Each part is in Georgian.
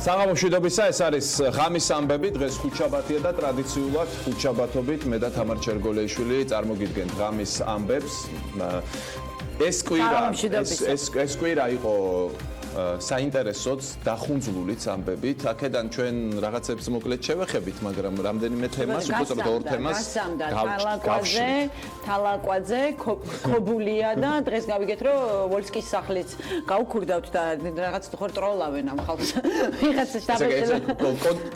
საღამოშვიდობისა, ეს არის ღამის ამბები, დღეს ხუთშაბათია და ტრადიციულად ხუთშაბათობით მე და თამარ ჩერგოლეიშვილი წარმოგიდგენთ ღამის ამბებს. ეს კვირა იყო საინტერესოც დახუნძლულიც ამბებით. აქედან ჩვენ რაღაცებს მოკლედ შევეხებით, მაგრამ რამდენიმე თემას, უბრალოდ ორ თემას თალაკვაძე, ქობულია და დღეს გავიგეთ, რომ ვოლსკის სახლიც გავუქურდავთ და რაღაც ხორ ტროლავენ ამ ხალხს. ვიღაცა შტაბეში.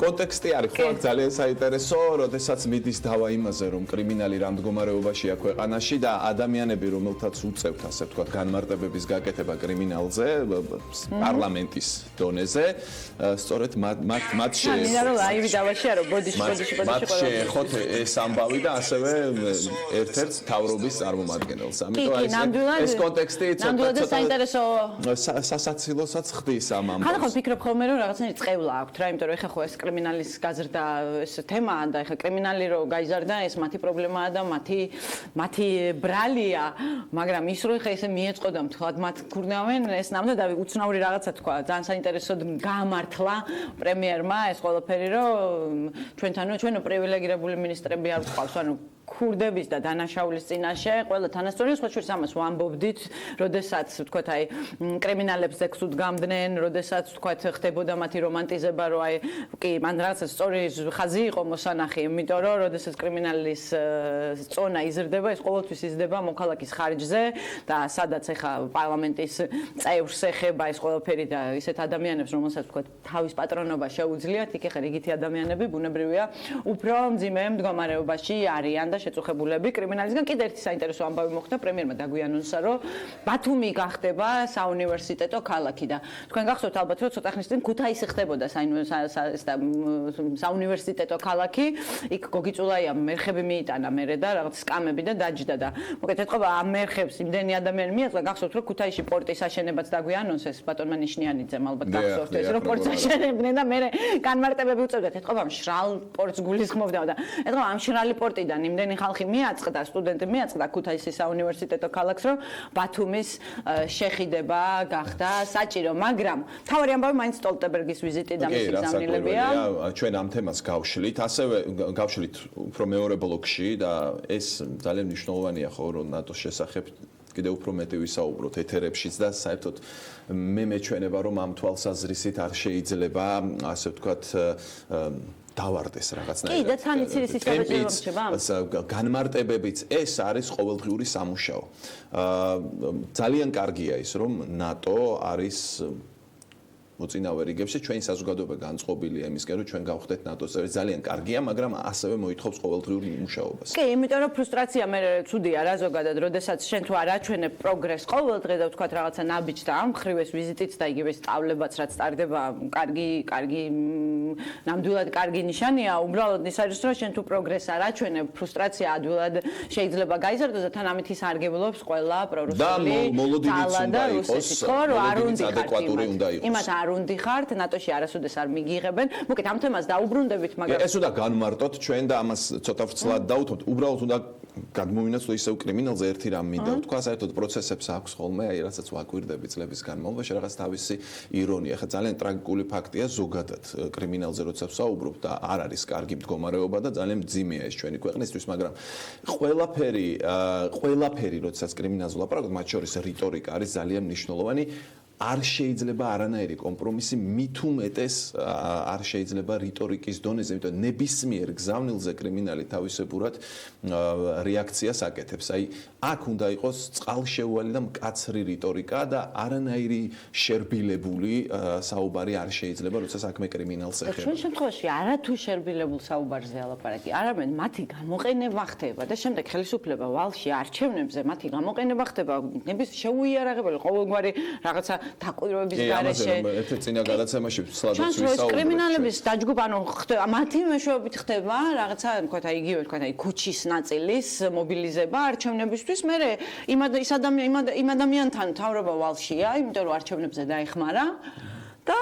კონტექსტი არის ხო ძალიან საინტერესო, როდესაც მიდის დავა იმაზე, რომ კრიმინალი რა მდგომარეობაშია ქვეყანაში და ადამიანები, რომელთაც უწევთ, ასე ვთქვათ, განმარტებების გაკეთება კრიმინალზე, პარლამენტის დონეზე, სწორედ მათ შეეხოთ ეს ამბავი და ასევე ერთ-ერთ თავრობის წარმომადგენელს. ამიტომ ეს კონტექსტი ცოტა საინტერესო სასაცილოსაც ხდის ამ ამბავს. ხან ხო ვფიქრობ ხოლმე რომ რაღაცნაირი წყევლა აქვს რა, იმიტომ რომ ეხა ხო ეს კრიმინალის გაზრდა ეს თემაა და ეხა კრიმინალი რო გაიზარდა, ეს მათი პრობლემაა და მათი ბრალია, მაგრამ ის რო ეხა ესე მიეწყოდა მთლად მათ ქურნავენ, ეს ნამდვილად უცნაური რაღაცა თქვა, ძალიან საინტერესოდ გაამართლა პრემიერმა ეს ყველაფერი, რომ ჩვენო პრივილეგირებული მინისტრები არ ვყავს, ანუ ქურდების და დანაშაულის წინაშე ყველა თანასწორია, სხვა შორის ამას ვამბობდით, როდესაც ვთქვათ, აი კრიმინალებს ექსუდ გამდნენ, როდესაც ვთქვათ, ხდებოდა მათი რომანტიზება, რომ აი კი, მან რაღაცა სწორი ხაზი იყო მოსანახი, იმიტომ რომ როდესაც კრიმინალის წონა იზრდება, ეს ყოველთვის იზრდება მოქალაქის ხარჯზე და სადაც ეხა პარლამენტის წევრს ეხება ეს ყველაფერი და ისეთ ადამიანებს, რომელსაც ვთქვათ, თავის პატრონობა შეუძლიათ, იქ ეხა რიგითი ადამიანები ბუნებრივია, უფრო მძიმე მდგომარეობაში არიან და შეწუხებულები კრიმინალისგან. კიდე ერთი საინტერესო ამბავი მოხდა, პრემიერმა დაგვიანონსა, რომ ბათუმი გახდება საუნივერსიტეტო ქალაქი და თქვენ გახსოვთ ალბათ, რომ ცოტა ხნის წინ ქუთაისი ხდებოდა საუნივერსიტეტო ქალაქი. იქ გოგიწულაიამ მერხები მიიტანა მერე და რაღაც სკამები და დაჯდა და მოკეთ ეთყობა ამ მერხებს იმდენი ადამიანი მიეწყდა, გახსოვთ, რომ ქუთაისში პორტის აშენებაც დაგვიანონსეს ბატონმა ნიშნიანიძემ ალბათ გახსოვთ ეს, რომ პორტს აშენებდნენ და მერე განმარტებები უწევდათ. ეთყობა მშრალ პორტს გულისხმობდა და ეთყობა ამ მშრალი პორტიდან იმდენი ხალხი მიაწყდა, სტუდენტები მიაწყდა ქუთაისის საუნივერსიტეტო ქალაქს, რომ ბათუმის შეხიდება გახდა საჭირო, მაგრამ თავარი ამბავი მაინც სტოლტენბერგის ვიზიტი და მისი გზავნილებია. ჩვენ ამ თემას გავშლით, ასევე გავშლით უფრო მეორე ბლოკში და ეს ძალიან მნიშვნელოვანია ხო, რომ ნატოს შესახებ კიდევ უფრო მეტი ვისაუბროთ ეთერებშიც და საერთოდ მე მეჩვენება, რომ ამ თვალსაზრისით არ შეიძლება, ასე ვთქვათ, დავარდეს რაღაცნაირად. კი, და თან იცის ის საბჭოა რჩება. განმარტებებიც ეს არის ყოველდღიური სამუშაო. ძალიან კარგია ის, რომ ნატო არის მოწინავე რიგებში, ჩვენი საზოგადოება განწყობილია იმისკენ, რომ ჩვენ გავხდეთ ნატოს წევრი, ძალიან კარგია, მაგრამ ასევე მოითხოვს ყოველდღიურ მუშაობას. კი, იმიტომ რომ ფრუსტრაცია მე ცუდია რა ზოგადად, როდესაც შენ თუ არ აჩვენებ პროგრესს ყოველდღე და ვთქვათ რაღაცა ნაბიჯს და ამ ხრივ ეს ვიზიტიც და იგივე სწავლებაც რაც ტარდება, კარგი ნამდვილად კარგი ნიშანია, უბრალოდ ის არის რომ შენ თუ პროგრესს არ აჩვენებ, ფრუსტრაცია ადვილად შეიძლება გაიზარდოს და თან ამით ის არგებლობს ყველა პრორუსული ძალა და რუსეთის, ხო, რომ არ უნდა იმათ არ უნდა ხართ, ნატოში არასოდეს არ მიგიღებენ. მოკეთ ამ თემას დაუბრუნდებით, მაგრამ ეს უნდა განმარტოთ ჩვენ და ამას ცოტა ვრცლად დავუთმოთ. უბრალოდ უნდა გადმოვინაცვლო ისევ კრიმინალზე ერთი რამ მინდა ვთქვა, საერთოდ პროცესებს აქვს ხოლმე, აი რასაც ვაკვირდები წლების განმავლობაში, რაღაც თავისი ირონია. ხა ძალიან ტრაგიკული ფაქტია ზოგადად კრიმინალზე როცა ვსაუბრობ და არ არის კარგი მდგომარეობა და ძალიან მძიმეა ეს ჩვენი ქვეყნისთვის, მაგრამ ყველაფერი როდესაც კრიმინალზე ვლაპარაკობ, მათ შორის რიტორიკა არის ძალიან მნიშვნელოვანი. არ შეიძლება არანაირი კომპრომისი, მით უმეტეს არ შეიძლება რიტორიკის დონეზე, იმიტომ ნებისმიერ გზავნილზე კრიმინალი თავისებურად რეაქციას აკეთებს. აი, აქ უნდა იყოს წყალშეუვალი და მკაცრი რიტორიკა და არანაირი შერბილებული საუბარი არ შეიძლება, როცა საქმე კრიმინალს ეხება. ჩვენ შემთხვევაში არათუ შერბილებულ საუბარზე ალაპარაკი, არამედ მათი გამოყენება ხდება და შემდეგ ხელისუფლება ვალში არჩევნებზე მათი გამოყენება ხდება, ნების შეუიარაღებელი ყოველგვარი რაღაცა დაკვირვების გარეშე. ერთ წინა გადაცემაში სლადაც ვისაუბრეთ. კრიმინალების დაჯგუფ, ანუ მათი მეშვეობით ხდება რაღაცა, თქვათ, აი იგივე, თქვათ, აი ქუჩის ნაწილის მობილიზება არჩევნებისთვის. მე იმ ადამიანთან თავრობა ვალშია, იმიტომ რომ არჩევნებზე დაეხმარა. და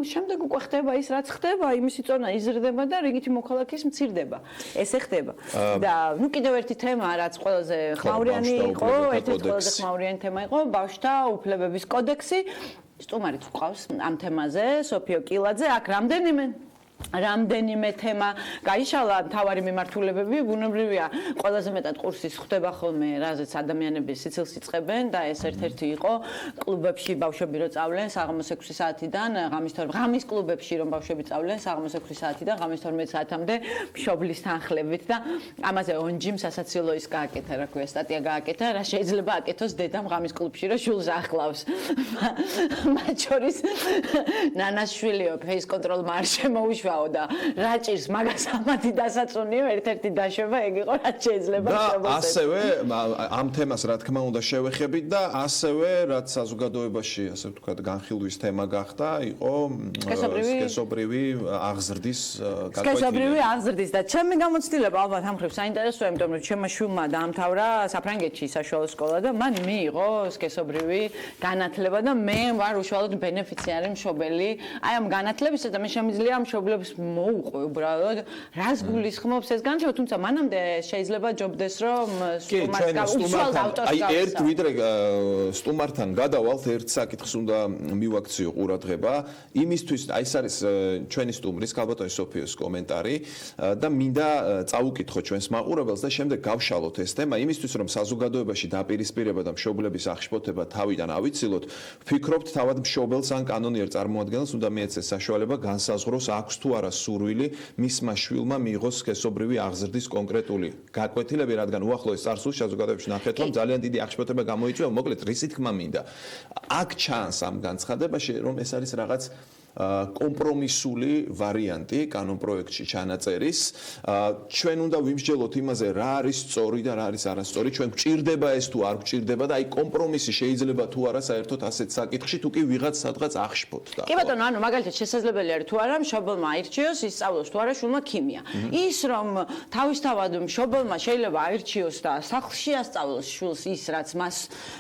შემდეგ უკვე ხდება ის რაც ხდება, იმისი წონა იზრდება და რიგითი მოქალაქის მცირდება. ესე ხდება. და ნუ კიდევ ერთი თემა რაც ყველაზე ხმაურიანი იყო, ერთ-ერთი ყველაზე ხმაურიანი თემა იყო ბავშვთა უფლებების კოდექსი. სტუმარიც ვყავს ამ თემაზე, სოფიო კილაძე, აქ რამდენიმე თემა გაიშალა, მთავარი მიმართულებები, ბუნებრივია, ყველაზე მეტად ყურსის ხდება ხოლმე, რაზეც ადამიანები სიცილს იწყებენ და ეს ერთ-ერთი იყო კლუბებში ბავშვები რო წავლენ საღამოს 6 საათიდან, ღამის კლუბებში რომ ბავშვები წავლენ საღამოს 6 საათიდან, ღამის 12 საათამდე მშობლის თანხლებით და ამაზე ონჯიმ სასაცილო ის გააკეთა, რა ქვია, სტატია გააკეთა, რა შეიძლება აკეთოს დედამ ღამის კლუბში, რომ შულს ახლავს. მათ შორის ნანას შვილიო ფეის კონტროლმა არ შემოუშვა და რაჭირს მაგას ამათი დასაწუნიო ერთ-ერთი დაშვება ეგ იყო რაც შეიძლება შევეცდეთ. და ასევე ამ თემას რა თქმა უნდა შევეხებით და ასევე რაც საზოგადოებაში ასე ვთქვათ განხილვის თემა გახდა იყო სქესობრივი აღზრდის გაკვეთილება. სქესობრივი აღზრდის და ჩემი გამოცდილება ალბათ ამ ხრივ საინტერესოა, იმიტომ რომ ჩემმა შვილმა დაამთავრა საფრანგეთში საშუალო სკოლა და მან მიიღო სქესობრივი განათლება და მე ვარ უშუალოდ ბენეფიციარი მშობელი აი ამ განათლებისა და მე შემიძლია მშობლებს მოუყვე უბრალოდ რას გულისხმობს ეს განათლება, თუმცა მანამდე შეიძლება ჯობდეს რომ ერთ ვიდრე სტუმართან გადავალთ ერთ საკითხს უნდა მივაქციო ყურადღება იმისთვის აი ეს არის ჩვენი სტუმრის ქალბატონი სოფიოს კომენტარი და მინდა წავუკითხო ჩვენს მაყურებელს და შემდეგ გავშალოთ ეს თემა იმისთვის რომ საზოგადოებაში დაპირისპირება და მშობლების აღშფოთება თავიდან ავიცილოთ ვფიქრობთ თავად მშობელს ან კანონიერ წარმოადგენელს უნდა მიეცეს საშუალება განსაზღვროს აქვს თუ არა სურვილი მისმა შვილმა მიიღოს სქესობრივი აღზრდის კონკრეტული გაკვეთილები, რადგან უახლოეს წარსულში საზოგადოებაში ნახეთ, რომ ძალიან დიდი აღშფოთება გამოიწვია, მოკლედ რისი თქმა მინდა. აქ ჩანს ამ განცხადებაში, რომ ეს არის რაღაც კომპრომისული ვარიანტი კანონპროექტში ჩანაწერის. ჩვენ უნდა ვიმსჯელოთ იმაზე, რა არის სწორი და რა არის არასწორი. ჩვენ გვჭირდება ეს თუ არ გვჭირდება და აი კომპრომისი შეიძლება თუ არა საერთოდ ასეთ საკითხში, თუ კი ვიღაც სადღაც აღშფოთდა. კი ბატონო, ანუ მაგალითად შესაძლებელი არის თუ არა მშობელმა აირჩიოს ისწავლოს თუ არა შვილმა ქიმია. ის რომ თავისთავად მშობელმა შეიძლება აირჩიოს და სახლში ასწავლოს შვილს ის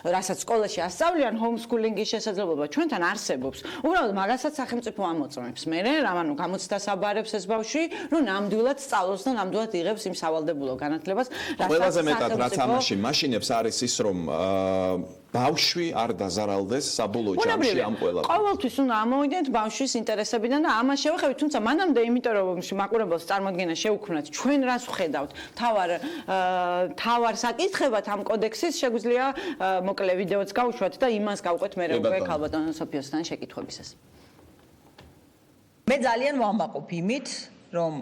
რასაც სკოლაში ასწავლიან, ჰომსკულინგის შესაძლებლობა ჩვენთან არსებობს. უბრალოდ მაგასაც სახელმწიფო ამოწმებს. მე რამანუ გამოცდას აბარებს ეს ბავშვი, რომ ნამდვილად სწავლოს და ნამდვილად იღებს იმ სავალდებულო განათლებას, ყველაზე მეტად რაც ამაში მაშინებს არის ის რომ ბავშვი არ დაზარალდეს საბოლოო ჯამში ამ ყველაფერს. ყოველთვის უნდა ამოვიდეთ ბავშვის ინტერესებიდან და ამას შევეხებით, თუმცა მანამდე იმიტომ რომ მაყურებელს წარმოქმნა შეუქმნათ, ჩვენ რას ვხედავთ? თავარ საკითხებად ამ კოდექსის შეგვიძლია მოკლე ვიდეოც გავუშვათ და იმას გავყვეთ მე უკვე ქალბატონ სოფიოსთან შეკითხვებისას. მე ძალიან ვამაყობ იმით, რომ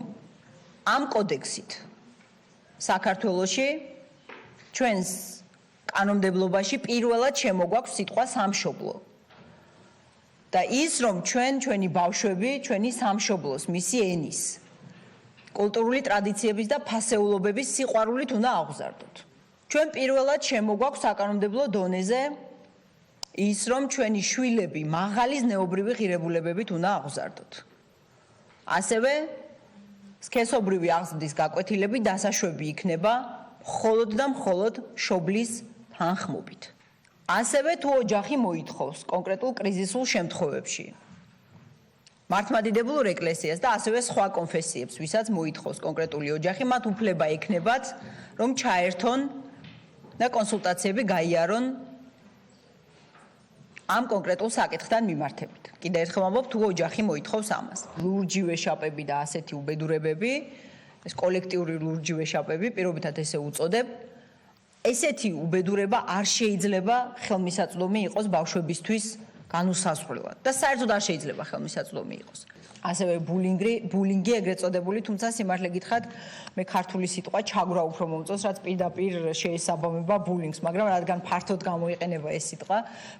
ამ კოდექსით საქართველოში ჩვენს კანონმდებლობაში პირველად შემოგვაქვს სიტყვა სამშობლო. და ის რომ ჩვენი ბავშვები, ჩვენი სამშობლოს, მისი ენის, კულტურული ტრადიციების და ფასეულობების სიყვარულით უნდა აღზარდოთ. ჩვენ პირველად შემოგვაქვს საკანონმდებლო დონეზე ის რომ ჩვენი შვილები მაღალი ზნეობრივი ღირებულებებით უნდა აღზარდოთ. ასევე სქესობრივი აღზრდის გაკვეთილები დასაშვები იქნება მხოლოდ და მხოლოდ მშობლის თანხმობით. ასევე თუ ოჯახი მოითხოვს კონკრეტულ კრიზისულ შემთხვევებში მართლმადიდებულ ეკლესიას და ასევე სხვა კონფესიებს, ვისაც მოითხოვს კონკრეტული ოჯახი, მათ უფლება ექნებათ, რომ ჩაერთონ და კონსულტაციები გაიარონ ამ კონკრეტულ საკითხთან მიმართებით. კიდევ ერთხელ ვამბობ, თუ ოჯახი მოითხოვს ამას. ლურჯი ვეშაპები და ასეთი უბედურებები, ეს კოლექტიური ლურჯი ვეშაპები, პირობითად ესე უწოდებ, ესეთი უბედურება არ შეიძლება ხელმისაწვდომი იყოს ბავშვებისთვის განუსაზღვრელად და საერთოდ არ შეიძლება ხელმისაწვდომი იყოს. ასევე ბულინგი ეგრეთ წოდებული, თუმცა სიმართლე გითხრათ, მე ქართული სიტყვა ჩაგვრა უფრო მომწონს, რაც პირდაპირ შეესაბამება ბულინგს, მაგრამ რადგან ფართოდ გამოიყენება ეს სიტყვა,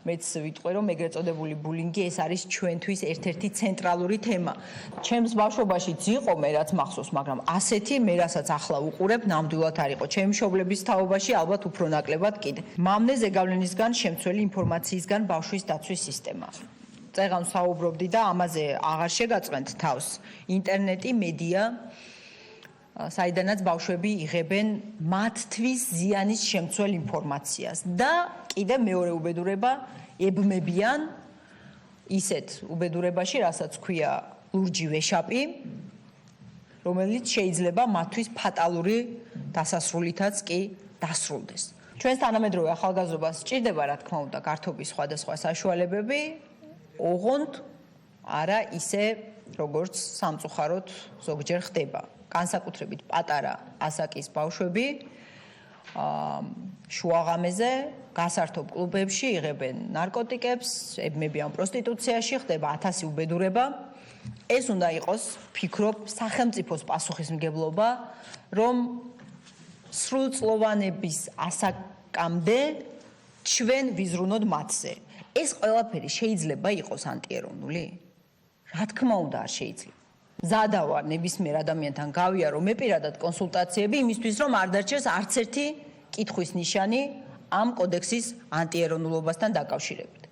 მეც ვიტყვი, რომ ეგრეთ წოდებული ბულინგი ეს არის ჩვენთვის ერთ-ერთი ცენტრალური თემა. ჩემს ბავშვობაშიც იყო მე რაც მახსოვს, მაგრამ ასეთი მე რასაც ახლა უყურებ, ნამდვილად არ იყო. ჩემი მშობლების თაობაში ალბათ უფრო ნაკლებად კიდე. მამნე ზეგავლენისგან შემცველი ინფორმაციისგან ბავშვის დაცვის სისტემა. წეგან საუბრობდი და ამაზე აღარ შეგაწყვეტთ თავს. ინტერნეტი, მედია, საიდანაც ბავშვები იღებენ მათთვის ზიანის შემცველ ინფორმაციას და კიდე მეორე უბედურება ებმებიან ისეთ უბედურებაში, რასაც ქვია ლურჯი ვეშაპი, რომელიც შეიძლება მათთვის ფატალური დასასრულითაც კი დასრულდეს. ჩვენს თანამედროვე ახალგაზრდობას სჭირდება, რა თქმა უნდა, გართობის სხვადასხვა საშუალებები. ოღონდ არა ისე როგორც სამწუხაროდ ზოგჯერ ხდება. განსაკუთრებით პატარა ასაკის ბავშვები შუაღამეზე გასართობ კლუბებში იღებენ ნარკოტიკებს, ებმებიან პროსტიტუციაში, ხდება 1000 უბედურება. ეს უნდა იყოს, ფიქრობ, სახელმწიფოს პასუხისმგებლობა, რომ სრულწლოვანების ასაკამდე ჩვენ ვიზრუნოთ მათზე. ეს ყველაფერი შეიძლება იყოს ანტიეროვნული? რა თქმა უნდა, არ შეიძლება. მზადა ვარ ნებისმიერ ადამიანთან გავიარო მე პირადად კონსულტაციები იმისთვის, რომ არ დარჩეს არც ერთი კითხვის ნიშანი ამ კოდექსის ანტიეროვნულობასთან დაკავშირებით.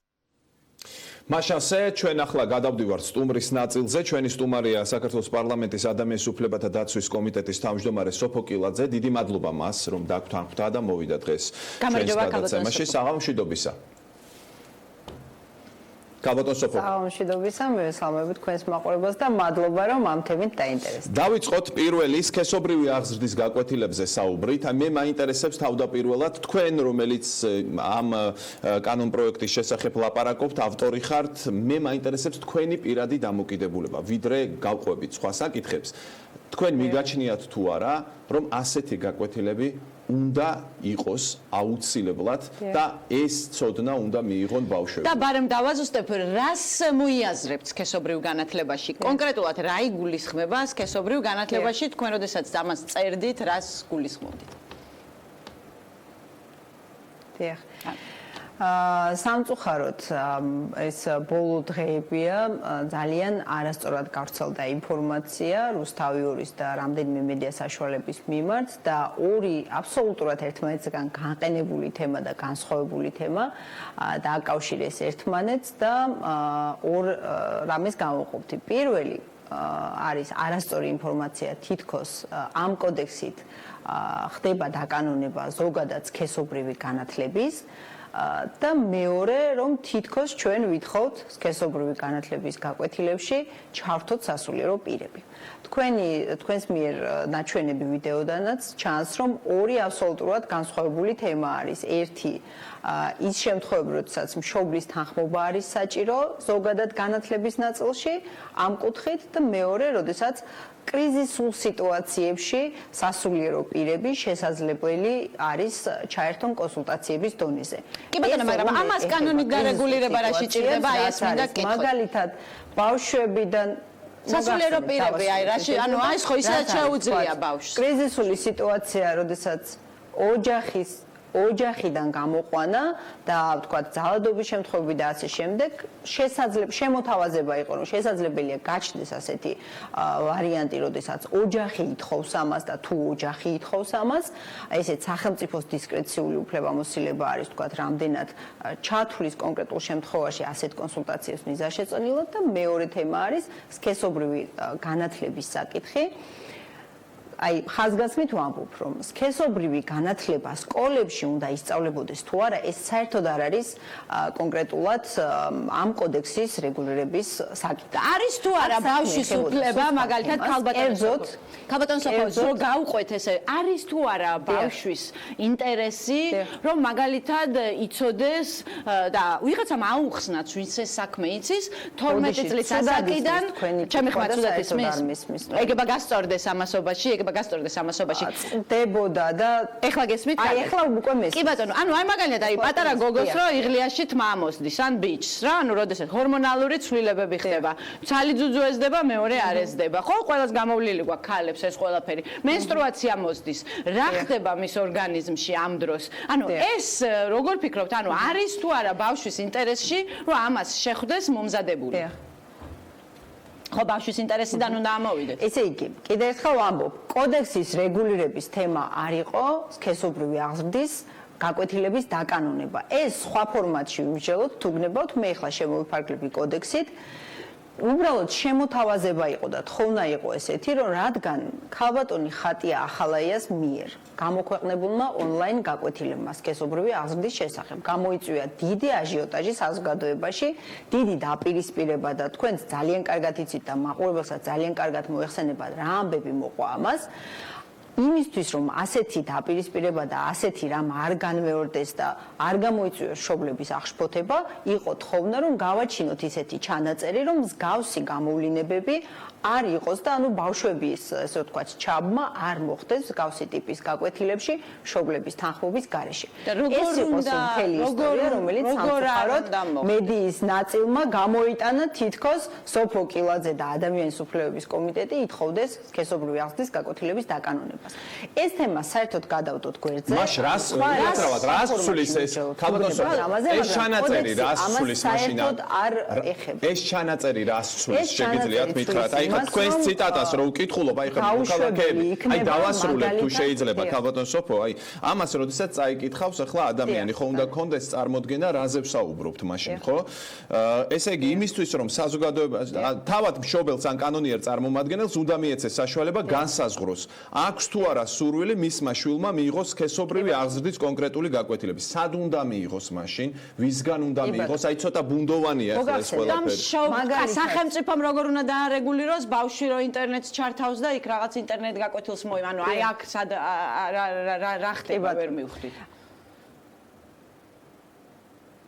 მაშასე ჩვენ ახლა გადავდივართ სტუმრის ნაწილზე. ჩვენი სტუმარია საქართველოს პარლამენტის ადამიანის უფლებათა დაცვის კომიტეტის თავმჯდომარე სოფო კილაძე. დიდი მადლობა მას, რომ დაგვთანხმდა და მოვიდა დღეს ჩვენს გადაცემაში. საღამომშვიდობისა. საღამომშვიდობისა, მივესალმებით თქვენს მაყურებელს და მადლობა, რომ ამ თემით დაინტერესდა. დავიწყოთ პირველი სქესობრივი აღზრდის გაკვეთილებზე საუბრით. მე მაინტერესებს თავდაპირველად თქვენ, რომელიც ამ კანონპროექტის შესახებ ლაპარაკობთ, ავტორი ხართ, მე მაინტერესებს თქვენი პირადი დამოკიდებულება, ვიდრე გავყვებით სხვა საკითხებს. თქვენ მიგაჩნიათ თუ არა, რომ ასეთი გაკვეთილები უნდა იყოს აუცილებლად და ეს ცოდნა უნდა მიიღონ ბავშვები. და ბარემ დავაზუსტებ, რას მოიაზრებთ სქესობრივ განათლებაში? კონკრეტულად რა იგულისხმება სქესობრივ განათლებაში? თქვენ როდესაც ამას წერდით, რას გულისხმობთ? დიახ. სამწუხაროდ ეს ბოლო დღეებია ძალიან არასწორად გავრცელდა ინფორმაცია რუსთავიურის და რამდენიმე მედია საშუალების მიმართ და ორი აბსოლუტურად ერთმანეთისგან განყენებული თემა და განსხვავებული თემა დააკავშირეს ერთმანეთს და ორ რამეს გავუყოფთ. პირველი არის არასწორი ინფორმაცია თითქოს ამ კოდექსით ხდება დაკანონება ზოგადად სქესობრივი განათლების და მეორე რომ თითქოს ჩვენ ვითხოვთ სქესობრივი განათლების გაკვეთილებში ჩავრთოთ სასულიერო პირები. თქვენს მიერ ნაჩვენები ვიდეოდანაც ჩანს რომ ორი აბსოლუტურად განსხვავებული თემა არის. ერთი ის შემთხვევები, როდესაც მშობლის თანხმობა არის საჭირო ზოგადად განათლების ნაწილში ამ კუთხით და მეორე, როდესაც კრიზისულ სიტუაციებში სასულიერო პირები შესაძლებელი არის ჩაერთონ კონსულტაციების დონეზე. კი ბატონო, მაგრამ ამას კანონით დარეგულირება რა შეჭირდება? აი ეს მინდა კითხო. მაგალითად, ბავშვებიდან სასულიერო პირები, აი რაში, ანუ აი ხო ისაც შეუძლია ბავშვს. კრიზისული სიტუაცია, როდესაც ოჯახიდან გამოყვანა და ვთქვათ ძალადობის შემთხვევები და ასე შემდეგ, შემოთავაზება იყო, რომ შესაძლებელია გაჩნდეს ასეთი ვარიანტი, როდესაც ოჯახი ითხოვს ამას და თუ ოჯახი ითხოვს ამას, ესეც სახელმწიფოს დისკრეციული უფლებამოსილება არის, ვთქვათ, რამდენად ჩათვლის კონკრეტულ შემთხვევაში ასეთ კონსულტაციებს მიზანშეწონილად და მეორე თემა არის სქესობრივი განათლების საკითხი. აი ხაზგასმით ვამბობ, რომ სქესობრივი განათლება სკოლებში უნდა ისწავლებოდეს თუ არა, ეს საერთოდ არ არის კონკრეტულად ამ კოდექსის რეგულირების საკითხი. არის თუ არა ბავშვის უფლება, მაგალითად ქალბატონ სოფო, რო გავყვეთ ესე, არის თუ არა ბავშვის ინტერესი, რომ მაგალითად იცოდეს და ვიღაცამ აუხსნათ, ვინც ეს საქმე იცის, 12 წლის ასაკიდან, ჩემი ხმა ცუდად ისმის. ეგება გასწორდეს ამასობაში, გასწორდეს ამასობაში. დებოდა და ეხლა გესმით? აი ეხლა უკვე მესმის. კი ბატონო, ანუ აი მაგალითად აი პატარა გოგოს რო იღლიაში თმა მოსდის, ან ბიჭს რა, ანუ როდესაც ჰორმონალური ცვლილებები ხდება, ცალი ძუძუ ეზდება, მეორე არ ეზდება. ხო, ყველას გამოვლილი გვაქვს ქალებს ეს ყველაფერი. მენსტრუაცია მოსდის. რა ხდება მის ორგანიზმში ამ დროს? ანუ ეს როგორ ფიქრობთ, ანუ არის თუ არა ბავშვის ინტერესში, რომ ამას შეხვდეს მომზადებული? ხო, ბავშვის ინტერესიდან უნდა ამოვიდეთ. ესე იგი, კიდე ერთხელ ვამბობ, კოდექსის რეგულირების თემა არ იყო სქესობრივი აღზრდის გაკვეთილების დაკანონება. ეს სხვა ფორმატში ვიმსჯელოთ, თუ გნებავთ, მე ახლა შემოვიფარგლები კოდექსით. უბრალოდ შემოთავაზება იყო და თხოვნა იყო ესეთი, რომ რადგან ქალბატონი ხატია ახალაიას მიერ გამოქვეყნებულმა ონლაინ გაკვეთილებმა სქესობრივი აღზრდის შესახებ, გამოიწვია დიდი აჟიოტაჟი საზოგადოებაში, დიდი დაპირისპირება და თქვენც ძალიან კარგად იცით და მაყურებელსაც ძალიან კარგად მოეხსენება რა ამბები მოყვა ამას. იმისთვის რომ ასეთი დაპირისპირება და ასეთი რამ არ განმეორდეს და არ გამოიწვიოს მშობლების აღშფოთება, იყო თხოვნა რომ გავაჩინოთ ისეთი ჩანაწერი, რომ მსგავსი გამოვლინებები არ იყოს და ანუ ბავშვების, ესე ვთქვათ, ჩაბმა არ მოხდეს მსგავსი ტიპის გაკვეთილებში მშობლების თანხმობის გარეშე. ეს იყო მთელი ისტორია, რომელიც სამწუხაროდ მედიის ნაწილმა გამოიტანა თითქოს სოფო კილაძე და ადამიანის უფლებების კომიტეტი ითხოვდეს სქესობრივი აღზრდის გაკვეთილების დაკანონებას. ეს თემა საერთოდ გადავდოთ გვერდზე. მაშ რას ცulis ეს ქალბატონო ეს ჩანაწერი რას ცulis მაშინ არ ეხება. ეს ჩანაწერი რას ცulis შეგიძლიათ მითხრათ? აი ხა თქვენს ციტატას რო ვკითხულობ, აი ხა მოქალაქეები, აი დავასრულებ თუ შეიძლება ქალბატონ სოფო, აი ამას როდესაც წაიკითხავს ახლა ადამიანი, ხო უნდა გქონდეს წარმოდგენა რაზე ვსაუბრობთ მაშინ, ხო? ესე იგი იმისთვის რომ საზოგადოება თავად მშობელს ან კანონიერ წარმომადგენელს უნდა მიეცეს საშუალება განსაზღვროს, აქვს თუ არა სურვილი მისმა შვილმა მიიღოს სქესობრივი აღზრდის კონკრეტული გაკვეთილები. სად უნდა მიიღოს მაშინ? ვისგან უნდა მიიღოს? აი ცოტა ბუნდოვანია ახლა ეს ყველაფერი. სახელმწიფომ როგორ უნდა დაარეგულიროს ბავშვი რო ინტერნეტს ჩართავს და იქ რაღაც ინტერნეტ გაკვეთილს მოიმ, ანუ აი აქ სად რა ხდება ვერ მივხვდით.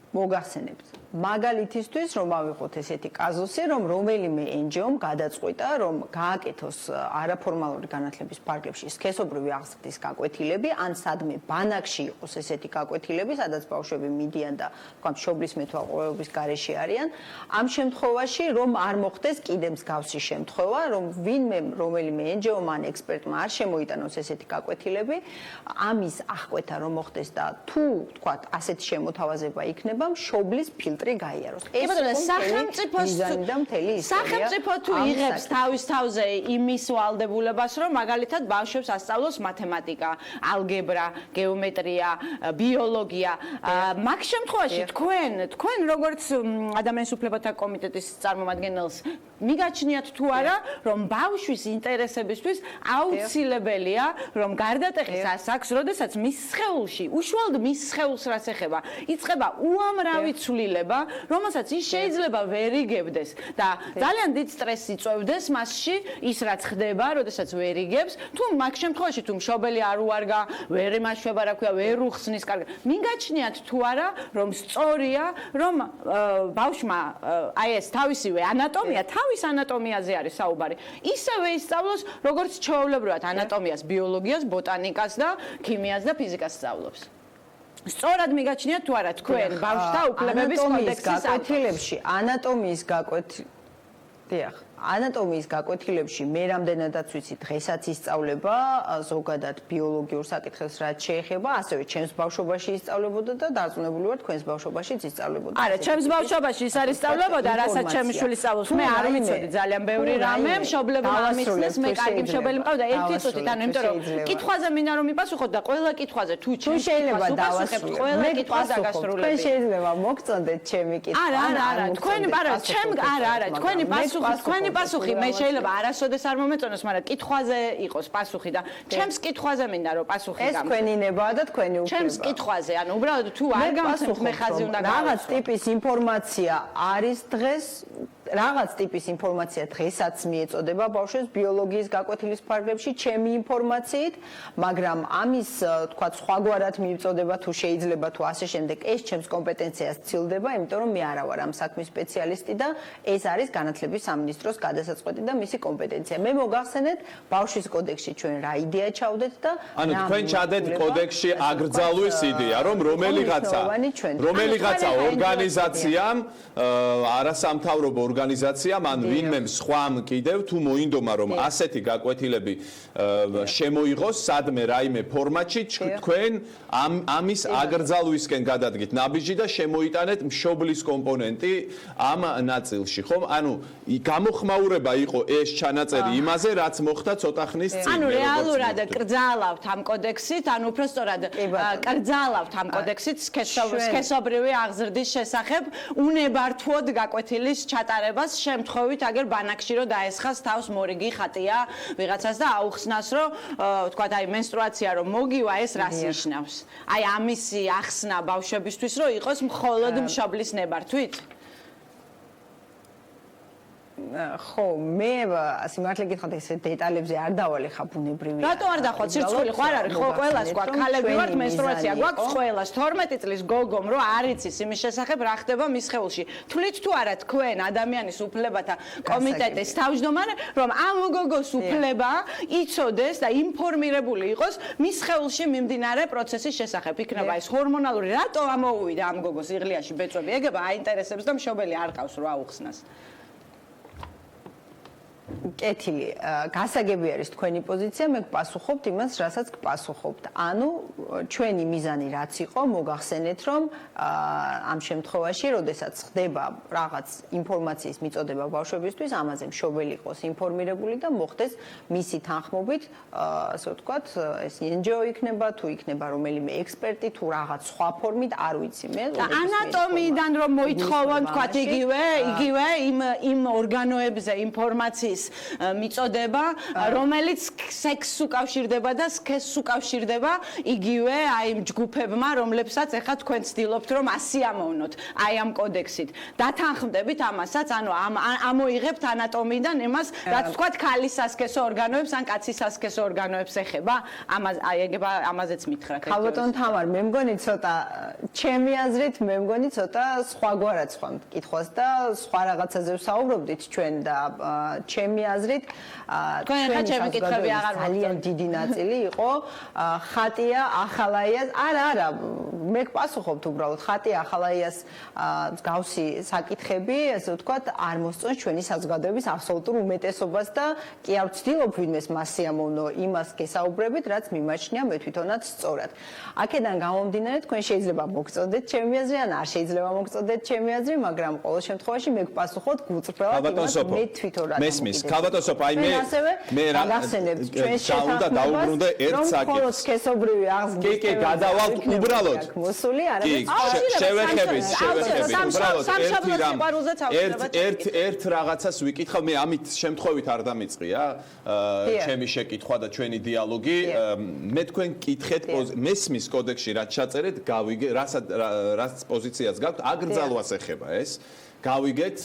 მოგახსენებთ. მაგალითისთვის რომ ავიღოთ ესეთი კაზუსი, რომ რომელიმე NGO-მ გადაწყვიტა, რომ გააკეთოს არაფორმალური განათლების პარკებში სქესობრივი აღზრდის გაკვეთილები, ან სადმე ბანაკში იყოს ესეთი გაკვეთილები, სადაც ბავშვები მიდიან და თქვა მშობლის მეთვალყურეობის გარეშე არიან. ამ შემთხვევაში რომ არ მოხდეს კიდე მსგავსი შემთხვევა, რომ ვინმე რომელიმე NGO-მ ან ექსპერტმა არ შემოიტანოს ესეთი გაკვეთილები, ამის აღკვეთა რომ მოხდეს და თუ თქვა ასეთი შემოთავაზება იქნება, მშობლის ფილტრი გაიაროს. ეს სახელმწიფო თუ იღებს თავის თავზე იმის ვალდებულებას, რომ მაგალითად ბავშვებს ასწავლოს მათემატიკა, ალგებრა, გეომეტრია, ბიოლოგია, მაგ შემთხვევაში თქვენ როგორც ადამიანის უფლებათა კომიტეტის წარმომადგენელს მიგაჩნიათ თუ არა, რომ ბავშვის ინტერესებისთვის აუცილებელია, რომ გარდატეხის ასაკს, როდესაც მის სხეულში, უშუალოდ მის სხეულს რაც ეხება, იწყება უამრავი ცვლილება, რომელსაც ის შეიძლება ვერ იგებდეს და ძალიან დიდ სტრესს იწვევდეს მასში ის რაც ხდება, როდესაც ვერ იგებს, თუ მაგ შემთხვევაში თუ მშობელი არ უარგა, ვერ იმაშვება, რა ქვია, ვერ უხსნის კარგად. მიგაჩნიათ თუ არა, რომ სწორია, რომ ბავშვმა აი ეს თავისივე ანატომია, თავის ანატომიაზე არის საუბარი. ისევე ისწავლოს, როგორც ჩვეულებრივად ანატომიას, ბიოლოგიას, ბოტანიკას და ქიმიას და ფიზიკას სწავლობს. სწორად მიგაჩნიათ თუ არა თქვენ ბავშვთა უფლებების კოდექსის გაკვეთილებში ანატომიის ანატომიის გაკვეთილებში მე რამდენადაც ვიცი დღესაც ისწავლება ზოგადად ბიოლოგიურ საკითხებს რაც შეეხება, ასევე ჩემს ბავშვობაში ისწავლებოდა და დარწმუნებული ვარ თქვენს ბავშვობაშიც ისწავლებოდა. არა, ჩემს ბავშვობაში ის არ ისწავლებოდა, რასაც ჩემი შვილი სწავლობს. მე არ ვიცოდი ძალიან ბევრი რამე, მშობლებმა ამისცეს, მე კარგი მშობელი მყავდა ერთი წუთით, ანუ იმიტომ რომ კითხვაზე მინდა რომ მიპასუხოთ და ყველა კითხვაზე თუ შეიძლება დავასრულოთ, ყველა კითხვა დაგასრულებთ. თქვენ შეიძლება მოგწონდეთ ჩემი კითხვა. არა, თქვენი თქვენი პასუხი მე შეიძლება არასოდეს არ მომეწონოს, მაგრამ კითხვაზე იყოს პასუხი და ჩემს კითხვაზე მინდა რომ პასუხი ეს თქვენი ნებაა და თქვენი უფლება. ჩემს კითხვაზე, ანუ უბრალოდ თუ არ გამცემთ მე ხაზი უნდა რაღაც ტიპის ინფორმაცია არის დღეს რაღაც ტიპის ინფორმაცია დღესაც მიეწოდება ბავშვებს ბიოლოგიის გაკვეთილის ფარგლებში ჩემი ინფორმაციით, მაგრამ ამის თქვა სხვაგვარად მიიწოდება თუ შეიძლება თუ ასე შემდეგ ეს ჩემს კომპეტენციას ცილდება, იმიტომ რომ მე არა ვარ ამ საქმის სპეციალისტი და ეს არის განათლების სამინისტროს გადასაწყვეტი და მისი კომპეტენცია. მე მოგახსენეთ ბავშვის კოდექსში ჩვენ რა იდეა ჩავდეთ და ანუ თქვენ ჩადეთ კოდექსში აკრძალვის იდეა, რომ რომელიღაცა ორგანიზაციამ არასამთავრობო ორგანიზაციამ ან ვინმე სხვამ კიდევ თუ მოინდომა რომ ასეთი გაკვეთილები შემოიღოს სადმე რაიმე ფორმატში თქვენ ამის აკრძალვისკენ გადადგით ნაბიჯი და შემოიტანეთ მშობლის კომპონენტი ამ ნაწილში, ხო? ანუ გამოხმაურება იყო ეს ჩანაწერი იმაზე, რაც მოხდა ცოტა ხნის წინ. ანუ რეალურად კრძალავთ ამ კოდექსით, ანუ უბრალოდ კრძალავთ ამ კოდექსით სქესობრივი აღზრდის შესახებ უნებართვოდ გაკვეთილის ჩატარებას შემთხვევით აგერ ბანაკში რომ დაესხას თავს მორიგი ხატია ვიღაცას და აუხსნას რომ თქვათ აი მენსტრუაცია რომ მოგივა ეს რას ნიშნავს? აი ამისი ახსნა ბავშვებისთვის რომ იყოს მხოლოდ მშობლის ნებართვით? ხო, მე სიმართლე გითხრათ ეს დეტალებზე არ დავალე ხა ბუნებრივია. რატო არ დახვათ სიცოცხლე ხო არ არის ხო ყველას ყვა ქალები ვართ მენსტრუაცია გვაქვს ყველას 12 წლის გოგომ რო არ იცის იმის შესახებ რა ხდება მის სხეულში. თვლით თუ არა თქვენ ადამიანის უფლებათა კომიტეტის თავმჯდომარე რომ ამ გოგოს უფლება იცოდეს და ინფორმირებული იყოს მის სხეულში მიმდინარე პროცესის შესახებ. იქნება ეს ჰორმონალური რატო ამოუვიდა ამ გოგოს იღლიაში ბეწვები ეგება აინტერესებს და მშობელი არ ყავს რა უხსნას. კეთილი, გასაგები არის თქვენი პოზიცია, მე გპასუხობთ იმას, რასაც გპასუხობთ. ანუ ჩვენი მიზანი რაც იყო, მოგახსენეთ, რომ ამ შემთხვევაში, როდესაც ხდება რაღაც ინფორმაციის მიწოდება ბავშვებისთვის, ამაზე მშობელი იყოს ინფორმირებული და მოხდეს მისი თანხმობით, ასე ვთქვათ, ეს NGO იქნება, თუ იქნება რომელიმე ექსპერტი, თუ რაღაც სხვა ფორმით, არ ვიცი მე. ანატომიიდან რომ მოითხოვონ, თქვათ იგივე იმ ორგანოებზე ინფორმაციის მიწოდება, რომელიც სექსს უკავშირდება და სქესს უკავშირდება იგივე აი იმ ჯგუფებმა, რომლებსაც ახლა თქვენ ცდილობთ რომ ასიამოვნოთ აი ამ კოდექსით. დათანხმდებით ამასაც, ანუ ამოიღებთ ანატომიიდან იმას, რაც თქვათ ქალის სასქესო ორგანოებს ან კაცის სასქესო ორგანოებს ეხება. აი ეგება ამაზეც მითხრათ. ხალბატონ თამარ, მე მგონი ცოტა ჩემი აზრით, მე მგონი ცოტა სხვაგვარად სხვა მკითხვას და სხვა რაღაცაზე ვსაუბრობდით ჩვენ და ჩემი აზრით ძალიან დიდი ნაწილი იყო ხატია ახალაიას არა მე გპასუხობთ უბრალოდ ხატია ახალაიას მსგავსი საკითხები ესე ვთქვათ არ მოსწონს ჩვენი საზოგადოების აბსოლუტურ უმეტესობას და კი არ ვცდილობ ვინმეს მასიამოვნო იმას გესაუბრებით რაც მიმაჩნია მე თვითონაც სწორად აქედან გამომდინარე თქვენ შეიძლება მოგწოდეთ ჩემი აზრი ან არ შეიძლება მოგწოდეთ ჩემი აზრი მაგრამ ყოველ შემთხვევაში მე გპასუხობთ გულწრფელად იმას მე თვითონაც ქალბატონსოფ აი მე გახსენებთ ჩვენს შეთანხმებას ერთ საკითხს სქესობრივი აღზრდის კი გადავალთ უბრალოდ მოსული არა შევეხების უბრალოდ ერთ რაღაცას ვიკითხავ მე ამით შემთხვევით არ დამიწყია ჩემი შეკითხვა და ჩვენი დიალოგი მე თქვენ კითხეთ მესმის კოდექსში რაც ჩაწერეთ გავიგე რაც პოზიციას გაქვთ აკრძალვას ეხება ეს გავიგეთ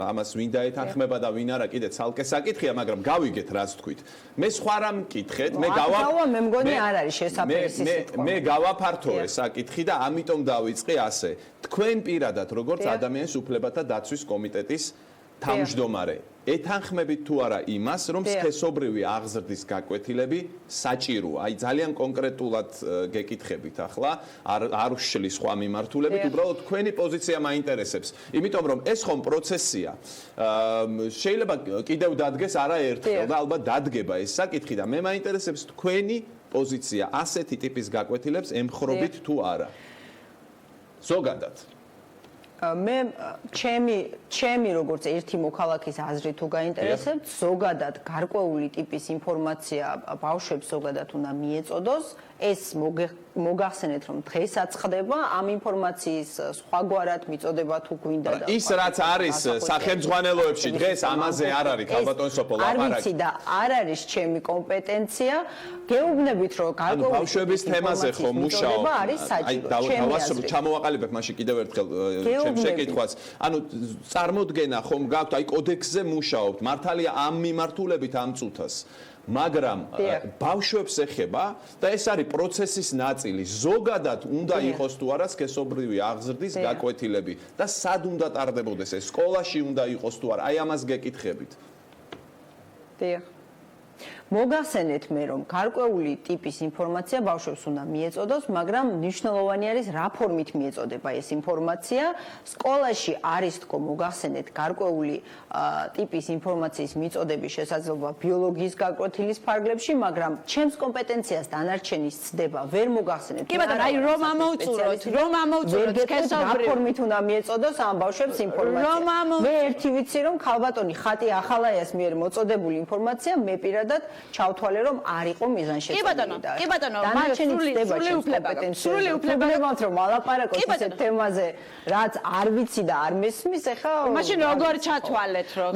ამას ვინ დაეთანხმება და ვინ არა კიდე ცალკე საკითხია მაგრამ გავიგეთ რაც თქვით მე სხვა რამ მკითხეთ მე მე მგონი არ არის შესაძლებელი მე გავაფართო ეს საკითხი და ამიტომ დავიწყე ასე თქვენ პირადად როგორც ადამიანის უფლებათა დაცვის კომიტეტის თავმჯდომარე ეთანხმებით თუ არა იმას რომ სქესობრივი აღზრდის გაკვეთილები საჭიროა აი ძალიან კონკრეტულად გეკითხებით ახლა არ უშლის სხვა მიმართულებით უბრალოდ თქვენი პოზიცია მაინტერესებს იმიტომ რომ ეს ხომ პროცესია შეიძლება კიდევ დადგეს არაერთხელ და ალბათ დადგება ეს საკითხი და მე მაინტერესებს თქვენი პოზიცია ასეთი ტიპის გაკვეთილებს ემხრობით თუ არა ზოგადად მე ჩემი როგორც ერთი მოქალაქის აზრი თუ გაინტერესებთ ზოგადად გარკვეული ტიპის ინფორმაცია ბავშვებს ზოგადად უნდა მიეწოდოს ეს მოგახსენეთ რომ დღესაც ხდება ამ ინფორმაციის სხვაგვარად მიწოდება თუ გვინდა და ის რაც არის სახელმძღვანელოებში დღეს ამაზე არ არის ქალბატონსოფო ლაპარაკი არ ვიცი და არ არის ჩემი კომპეტენცია გეუბნებით რომ გარკვეული ბავშვების თემაზე ხო მუშაობ არის საჭირო ჩამოვაყალიბებ მაშინ კიდევ ერთხელ ჩემ შეკითხვას ანუ წარმოდგენა ხომ გაქვთ აი კოდექსზე მუშაობთ მართალია ამ მიმართულებით ამ წუთას მაგრამ ბავშვებს ეხება და ეს არის პროცესის ნაწილი. ზოგადად უნდა იყოს თუ არა სქესობრივი აღზრდის გაკვეთილები და სად უნდა ტარდებოდეს ეს? სკოლაში უნდა იყოს თუ არა? აი ამას გეკითხებით. დიახ. მოგახსენეთ მე რომ გარკვეული ტიპის ინფორმაცია ბავშვებს უნდა მიეწოდოს, მაგრამ მნიშვნელოვანი არის რა ფორმით მიეწოდება ეს ინფორმაცია. სკოლაში არის თქო მოგახსენეთ გარკვეული ტიპის ინფორმაციის მიწოდების შესაძლებლობა ბიოლოგიის გაკვეთილის ფარგლებში, მაგრამ ჩემს კომპეტენციას დანარჩენის ცდება ვერ მოგახსენეთ. კი ბატონო, აი რომ ამოვწუროთ რა ფორმით უნდა მიეწოდოს ამ ბავშვებს ინფორმაცია. მე ერთი ვიცი რომ ქალბატონი ხატი ახალაიას მიერ მოწოდებული ინფორმაცია მე პირადად ჩავთვალე რომ არ იყო მიზანშეწონილი და კი ბატონო, სრული უფლება რომ ალაპარაკოს ისეთ თემაზე რაც არ ვიცი და არ მესმის ეხა მაშინ როგორ ჩათვალეთ რომ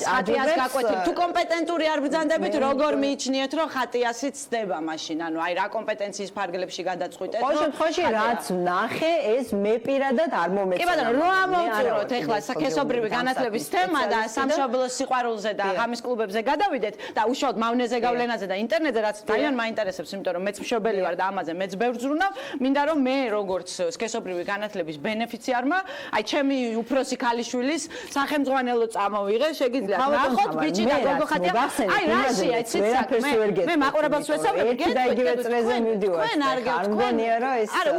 ხატიას გაკვეთილ თუ კომპეტენტური არ ბრძანდებით როგორ მიიჩნიეთ რომ ხატიასიც ცდება მაშინ ანუ აი რა კომპეტენციის ფარგლებში გადაწყვიტეთ რომ შემთხვევაში რაც ნახე ეს მე პირადად არ მომეწონა კი ბატონო რო ამოვწუროთ ეხლა სქესობრივი განათლების თემა და სამშობლოს სიყვარულზე და ღამის კლუბებზე გადავიდეთ და უშუალოდ მავნეზე გავლენაზე და ინტერნეტზე რაც ძალიან მაინტერესებს იმიტომ რომ მეც მშობელი ვარ და ამაზე მეც ბევრ ზრუნავ მინდა რომ მე როგორც სქესობრივი განათლების ბენეფიციარმა აი ჩემი უფროსი ქალიშვილის სახელმძღვანელო წამოვიღე შეგიძლიათ ნახოთ ბიჭი და გოგო ხატია აი რაშია იცით საქმე მე მაყურებელს ვესწავლებ და იგივე წრეზე მივდივარ თქვენ არ გქონია რა ეს არა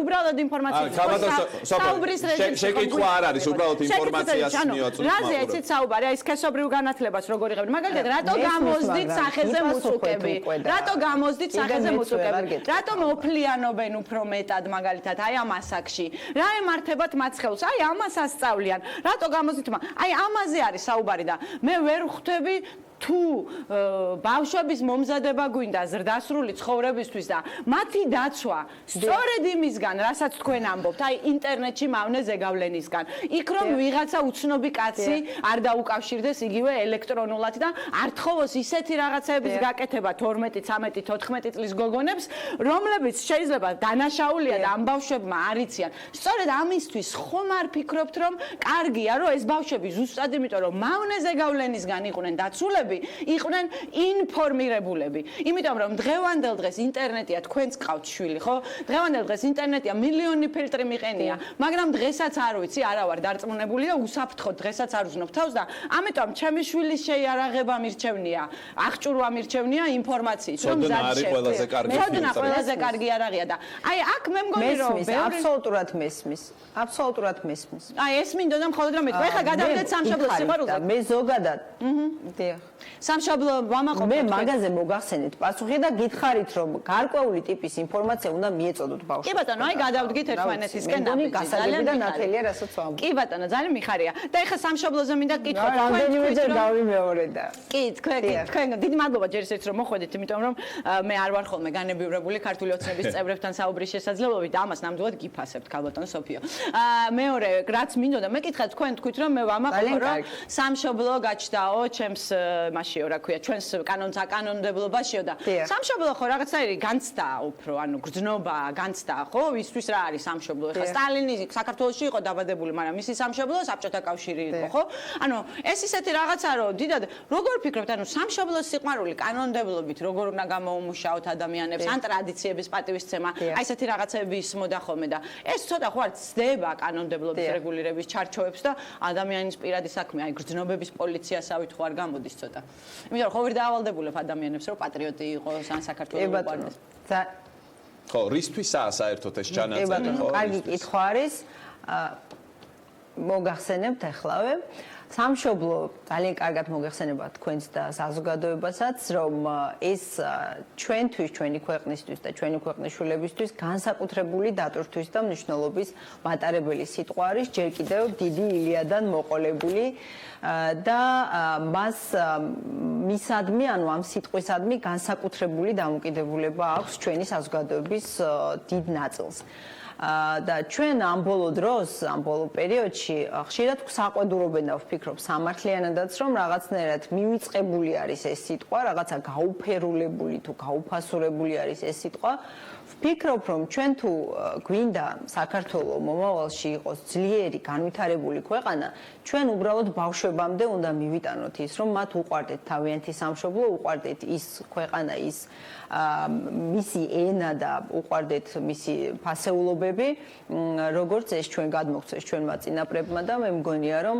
უბრალოდ ინფორმაციის საუბრის რეჟიმში შეკითხვა არ არის უბრალოდ ინფორმაციას მივაწვდით რაზე იცით საუბარი აი სქესობრივ განათლებას როგორ იღებთ მაგალითად რატო გამოზდით სახეზე მუწუკები რატო გამოზდით სახეზე მუწუკები რატო მოფლიანობენ უფრო მეტად მაგალითად აი ამ ასაკში რა ემართებათ მათ ხელს აი ამას ასწავლიან რატო გამოზდით აი ამაზე არის საუბარი და მე ვერ ხვდები თუ ბავშვების მომზადება გვინდა ზრდასრული ცხოვრებისთვის და მათი დაცვა სწორედ იმისგან, რასაც თქვენ ამბობთ, აი ინტერნეტში მავნე ზეგავლენისგან. იქ რომ ვიღაცა უცნობი კაცი არ დაუკავშირდეს იგივე ელექტრონულად და არ თხოვოს ისეთი რაღაცების გაკეთება 12, 13, 14 წლის გოგონებს, რომლებიც შეიძლება დანაშაულია და ამ ბავშვებმა არ იციან. სწორედ ამისთვის ხომ არ ფიქრობთ, რომ კარგია, რომ ეს ბავშვები ზუსტად იმიტომ, რომ მავნე ზეგავლენისგან იყვნენ დაცულები იყვნენ ინფორმირებულები. იმიტომ რომ დღევანდელ დღეს ინტერნეტია თქვენც ყავთ შვილი, ხო? დღევანდელ დღეს ინტერნეტია მილიონი ფილტრი მიყენია, მაგრამ დღესაც არ ვიცი, არა ვარ დარწმუნებული და უსაფრთხოდ დღესაც არ ვზნობ თავს და ამიტომ ჩემი შვილის შეიარაღება მირჩევნია, აღჭურვა მირჩევნია ინფორმაციის, რომ ზადში ცოდნა ყველაზე კარგი არაღია და აი აქ მე მგონი რომ აბსოლუტურად მესმის. აბსოლუტურად მესმის. აი ეს მინდოდა მხოლოდ რომ მეთქვა, ეხლა გადავიდეთ სამშობლოს სიყვარულზე. მე ზოგადად. დიახ. სამშობლო ვამაყობთ. მე მაგაზე მოგახსენეთ პასუხი და გითხარით რომ გარკვეული ტიპის ინფორმაცია უნდა მიეწოდოთ ბავშვებს. კი ბატონო, აი გადავდგით ერთმანეთისკენ და გასაგებია ნათელია რასაც ვამბობ. კი ბატონო, ძალიან მიხარია. და ეხლა სამშობლოზე მინდა გკითხოთ რამდენიმეჯერ დავიმეორე და. კი, თქვენ დიდი მადლობა ჯერ ისევ რომ მოხვედით, იმიტომ რომ მე არ ვარ ხოლმე განებივრებული ქართული ოცნების წევრებთან საუბრის შესაძლებლობით და ამას ნამდვილად გიფასებთ ქალბატონ სოფიო. მეორე რაც მინდოდა მეკითხა თქვენ თქვით რომ მე ვამაყობ რომ სამშობლო გაჩდაო ჩემს მაშიო რა ქვია ჩვენს კანონს აკანონმდებლობაშიო და სამშობლო ხო რაღაცაირი განცდა უფრო ანუ გრძნობა განცდა ხო ვისთვის რა არის სამშობლო ეხლა სტალინი საქართველოში იყო დაბადებული მაგრამ მისი სამშობლო საბჭოთა კავშირი იყო ხო ანუ ეს ისეთი რაღაცა რომ დიდად როგორ ფიქრობთ ანუ სამშობლოს სიყვარული კანონმდებლობით როგორ უნდა გამოუმუშაოთ ადამიანებს ან ტრადიციების პატივისცემა აი ესეთი რაღაცები ისმოდა ხოლმე და ეს ცოტა ხო არ ცდება კანონმდებლობის რეგულირების ჩარჩოებს და ადამიანის პირადი საქმე აი გრძნობების პოლიციასავით ხო არ გამოდის ცოტა იმიტომ რომ ხო ვერ დაავალდებულებ ადამიანებს რომ პატრიოტი იყოს ან საქართველოს უყვარდეს ხო რისთვისაა საერთოდ ეს ჩანაწერი ხო კარგი კითხვა არის მოგახსენებთ ახლავე სამშობლო ძალიან კარგად მოგეხსენება თქვენს და საზოგადოებასაც რომ ეს ჩვენთვის ჩვენი ქვეყნისთვის და ჩვენი ქვეყნის შვილებისთვის განსაკუთრებული დატვირთვის და მნიშვნელობის მატარებელი სიტყვა არის ჯერ კიდევ დიდი ილიადან მოყოლებული და მას მისადმი ანუ ამ სიტყვისადმი განსაკუთრებული დამოკიდებულება აქვს ჩვენი საზოგადოების დიდ ნაწილს და ჩვენ ამ ბოლო დროს, ამ ბოლო პერიოდში ხშირად საყვედურობენ და ვფიქრობ სამართლიანადაც რომ რაღაცნაირად მივიწყებული არის ეს სიტყვა, რაღაცა გაუფერულებული თუ გაუფასურებული არის ეს სიტყვა. ვფიქრობ რომ ჩვენ თუ გვინდა საქართველო მომავალში იყოს ძლიერი განვითარებული ქვეყანა, ჩვენ უბრალოდ ბავშვებამდე უნდა მივიტანოთ ის რომ მათ უყვარდეთ თავიანთი სამშობლო, უყვარდეთ ის ქვეყანა, ის მისი ენა და უყვარდეთ მისი ფასეულობები, როგორც ეს ჩვენ გადმოგცეს ჩვენმა წინაპრებმა და მე მგონია რომ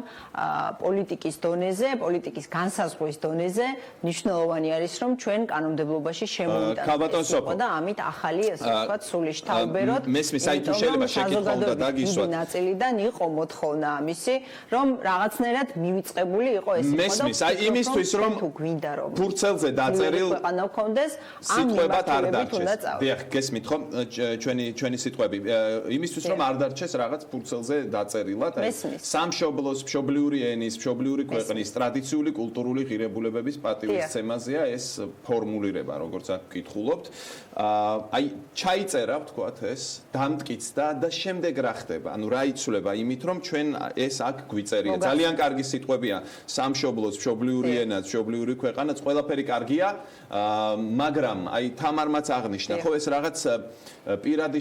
პოლიტიკის დონეზე, პოლიტიკის განსაზღვრის დონეზე მნიშვნელოვანი არის რომ ჩვენ კანონმდებლობაში შემოვიტანოთ და ამით ახალი ასე ვთქვათ სული შთაუბეროთ. მესმის აი თუ შეიძლება შეკითხვა უნდა დაგისვათ. ნაწილიდან იყო მოთხოვნა ამისი რომ რაღაცნაირად მივიწყებული იყო ეს სიტყვა. მესმის აი იმისთვის რომ თუ გვინდა რომ ფურცელზე დაწერილ ქვეყანა გქონდეს სიტყვებად არ დარჩეს. დიახ, გესმით ხომ ჩვენი სიტყვები იმისთვის რომ არ დარჩეს რაღაც ფურცელზე დაწერილად, აი სამშობლოს, მშობლიური ენის, მშობლიური ქვეყნის, ტრადიციული კულტურული ღირებულებების პატივისცემაზეა ეს ფორმულირება, როგორც აქ ვკითხულობთ. აი, ჩაიწერა, ვთქვათ ეს, დამტკიცდა და შემდეგ რა ხდება? ანუ რა იცვლება იმით, რომ ჩვენ ეს აქ გვიწერია. ძალიან კარგი სიტყვებია, სამშობლოც, მშობლიური ენაც, მშობლიური ქვეყანაც, ყველაფერი კარგია, მაგრამ აი თამარმაც აღნიშნა, ხო ეს რაღაც პირადი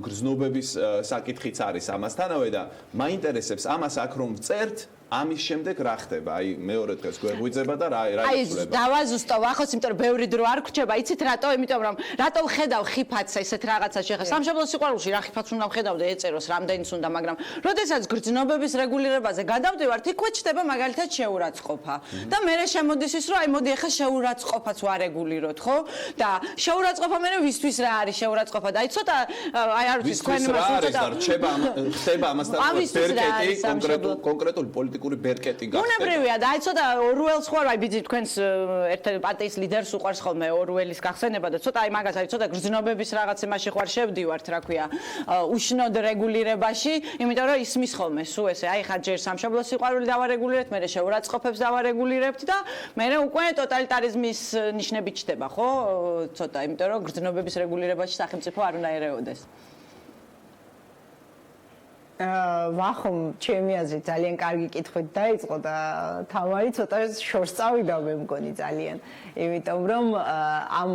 გრძნობების საკითხიც არის ამასთანავე და მაინტერესებს ამას აქ რომ წერთ ამის შემდეგ რა ხდება? აი მეორე დღეს გვეღვიძება და რა იცვლება? აი დავაზუსტო ვახოს, იმიტომ რომ ბევრი დრო არ გრჩება. იცით რატო? იმიტომ რომ რატო ვხედავ ხიფათს ესეთ რაღაცაში. ხა სამშობლოს სიყვარულში რა ხიფათს უნდა ვხედავდე ეწეროს, რამდენიც უნდა, მაგრამ როდესაც გრძნობების რეგულირებაზე გადავდივართ, იქვე ჩდება მაგალითად შეურაცხყოფა. და მე შემოდის ის, რომ აი მოდი ახლა შეურაცხყოფაც ვარეგულიროთ, ხო? და შეურაცხყოფა მე ვისთვის რა არის შეურაცხყოფა? და აი ცოტა აი არ ვიცი თქვენ იმას უწოდა ხდება ამასთან ბერკეტი კონკრეტული პოლიტიკური ბერკეტი გახდება. უნებრივია და აი ცოტა ორუელს ხوار აი ბიძი თქვენს ერთ პარტიის ლიდერს უყვარს ხოლმე ორუელის გახსენება და ცოტა აი მაგას აი ცოტა გრძნობების რაღაც იმაში ხوار შევდივართ, რა ქვია, უშნოდ რეგულირებაში, იმიტომ რომ ისმის ხოლმე სულ ესე აი ხა ჯერ სამშობლოს სიყვარული დავარეგულირებთ, მე შეურაცხყოფებს დავარეგულირებთ და მე უკვე ტოტალიტარიზმის ნიშნები ჩდება, ხო? ცოტა, იმიტომ რომ გრძნობების რეგულირებაში სახელმწიფო არ უნდა ერეოდეს. ვახომ, ჩემი აზრით ძალიან კარგი კითხვით დაიწყო და თამარი ცოტა შორს წავიდა მე მგონი ძალიან. იმიტომ რომ ამ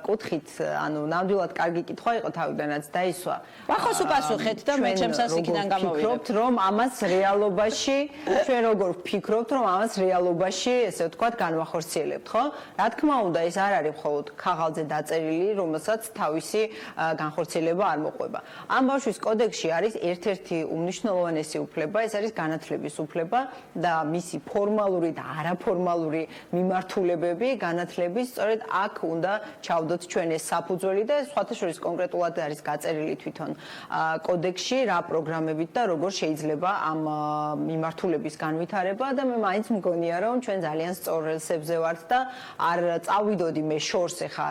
კუთხით, ანუ ნამდვილად კარგი კითხვა იყო თავიდანაც დაისვა. ვახოს უპასუხეთ და მე ჩემს ასიკიდან გამოვიდეთ. ვფიქრობთ, რომ ამას რეალობაში, ჩვენ როგორ ვფიქრობთ, რომ ამას რეალობაში, ესე ვთქვათ, განვახორციელებთ, ხო? რა თქმა უნდა, ეს არ არის მხოლოდ ქაღალდზე დაწერილი, რომელსაც თავისი განხორციელება არ მოყვება. ამ ბავშვის კოდექსში არის ერთ-ერთი უმნიშვნელოვანესი უფლება, ეს არის განათლების უფლება და მისი ფორმალური და არაფორმალური მიმართულებები განათლების, სწორედ აქ უნდა ჩავდოთ ჩვენ ეს საფუძველი და სხვათა შორის კონკრეტულად არის გაწერილი თვითონ კოდექსში რა პროგრამებით და როგორ შეიძლება ამ მიმართულების განვითარება და მე მაინც მგონია რომ ჩვენ ძალიან სწორ რელსებზე ვართ და არ წავიდოდი მე შორს ახლა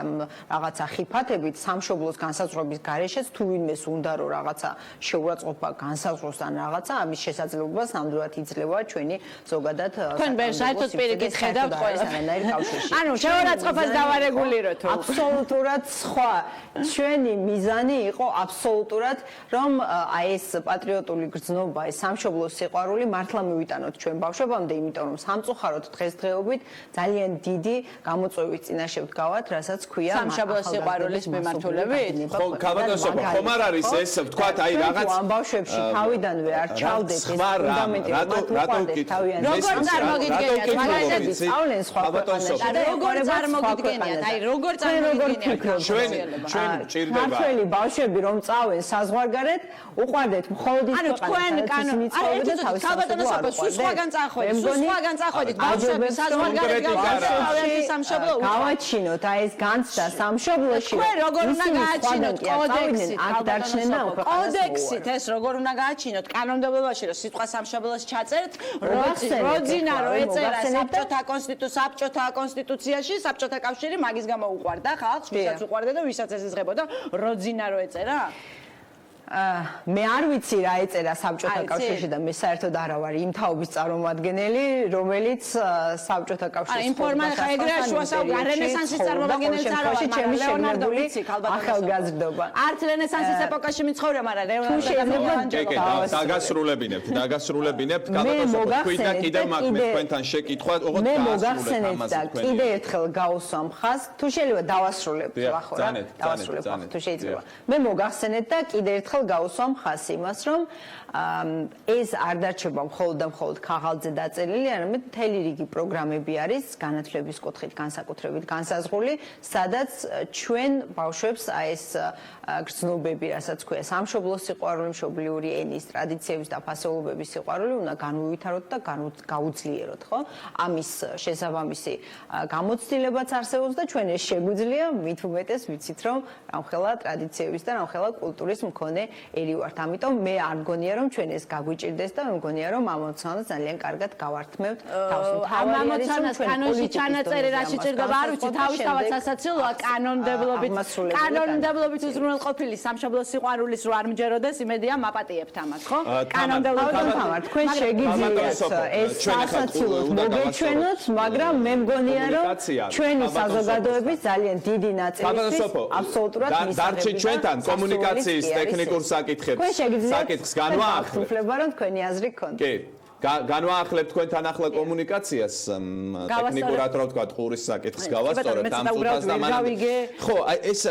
რაღაცა ხიფათებით სამშობლოს განსაზღვრების გარეშეც თუ ვინმეს უნდა რომ რაღაცა შეურაცხყოფა განსაზღვროს ან რაღაცა ამის შესაძლებლობას ნამდვილად იძლევა ჩვენი ზოგადად თქვენ საერთოდ პირიქით ხედავთ ყველასთან კავშირში. ანუ შეურაცხყოფას დავარეგულიროთ. აბსოლუტურად სხვა. ჩვენი მიზანი იყო აბსოლუტურად რომ აი ეს პატრიოტული გრძნობა, ეს სამშობლოს სიყვარული მართლა მივიტანოთ ჩვენ ბავშვებამდე, იმიტომ რომ სამწუხაროდ დღესდღეობით ძალიან დიდი გამოწვევის წინაშე ვდგავართ, რასაც ქვია სამშობლოს სიყვარულის მიმართულებით. ხო, კაბადოსობა, ხომ არ არის ეს, ვთქვათ, აი რაღაც ამ ბავშვებში თავიდანვე არ ჩავდეთ ეს ფუნდამენტი, რატო როგორ წარმოგიდგენიათ მაგალითად სწავლენ სხვა ქვეყანაში და როგორ წარმოგიდგენიათ, აი როგორ წარმოგიდგენიათ ჩვენ ჭირდება ქართველი ბავშვები რომ წავენ საზღვარგარეთ, უყვარდეთ მხოლოდ ის სხვაგან წახვედით ბავშვები საზღვარგარეთ გავაჩინოთ სამშობლო გავაჩინოთ აი ეს განცდა სამშობლოში თქვენ როგორ უნდა გააჩინოთ კოდექსით აქ დარჩნენ და კოდექსით ეს როგორ უნდა გააჩინოთ კანონმდებლობაში რომ სიტყვა სამშობლოს ჩაწერთ როძინა რო ეწერა საბჭოთა კონსტიტუციაში საბჭოთა კავშირი მაგის გამო უყვარდა ხალხს ვისაც უყვარდა და ვისაც ესიზღებოდა როძინა რო ეწერა მე არ ვიცი რა ეწერა საბჭოთა კავშირში და მე საერთოდ არა ვარ იმ თაობის წარმომადგენელი, რომელიც საბჭოთა კავშირის ინფორმაცია ეგრეა შუასაუბრა რენესანსის წარმომადგენელი არ ვარ, მაგრამ ლეონარდო ვიცი ახალგაზრდობა. არც რენესანსის ეპოქაში მიცხოვრე, მაგრამ ლეონარდო დაგასრულებინებთ კაბადოსობა და კიდევ მაქვს თქვენთან შეკითხვა, ოღონდ მე მოგახსენებთ და კიდე ერთხელ გავუსვამ ხაზს, თუ შეიძლება დავასრულებთ ახლა რა, დავასრულებთ თუ შეიძლება. მე მოგახსენებთ და კიდე ერთხელ გავუსვამ ხაზს იმას, რომ ეს არ დარჩება მხოლოდ და მხოლოდ ქაღალდზე დაწერილი, არამედ მთელი რიგი პროგრამები არის განათლების კუთხით განსაკუთრებით განსაზღვრული, სადაც ჩვენ ბავშვებს აი ეს გრძნობები, რასაც ქვია სამშობლოს სიყვარული, მშობლიური ენის, ტრადიციების და ფასეულობების სიყვარული უნდა განუვითაროთ და გაუძლიეროთ, ხო? ამის შესაბამისი გამოცდილებაც არსებობს და ჩვენ ეს შეგვიძლია, მით უმეტეს ვიცით, რომ რამხელა ტრადიციების და რამხელა კულტურის მქონე ერი ვართ. ამიტომ მე არ მგონია რომ ჩვენ ეს გაგვიჭირდეს და მე მგონია რომ ამ ამოცანას ძალიან კარგად გავართმევთ თავს. ამ ამოცანას კანონში ჩანაწერი რა შეჭირდება არ ვიცი თავისთავად სასაცილოა კანონმდებლობით უზრუნველყოფილი სამშობლო სიყვარულის რო არ მჯეროდეს იმედია მაპატიებთ ამას ხო? კანონმდებლობით თქვენ შეგიძლიათ ეს სასაცილოდ მოგეჩვენოთ, მაგრამ მე მგონია რომ ჩვენი საზოგადოების ძალიან დიდი ნაწილისთვის აბსოლუტურად მისაღებია. დარჩი ჩვენთან კომუნიკაციის ტექნიკურ საკითხს განვაახლებ. უფლება რომ თქვენი აზრი გქონდეთ. კი. განვაახლებ თქვენთან ახლა კომუნიკაციას ტექნიკურად რა ვთქვა ყურის საკითხს გავასწორებთ ამ წუთას და მანამდე ხო აი ეს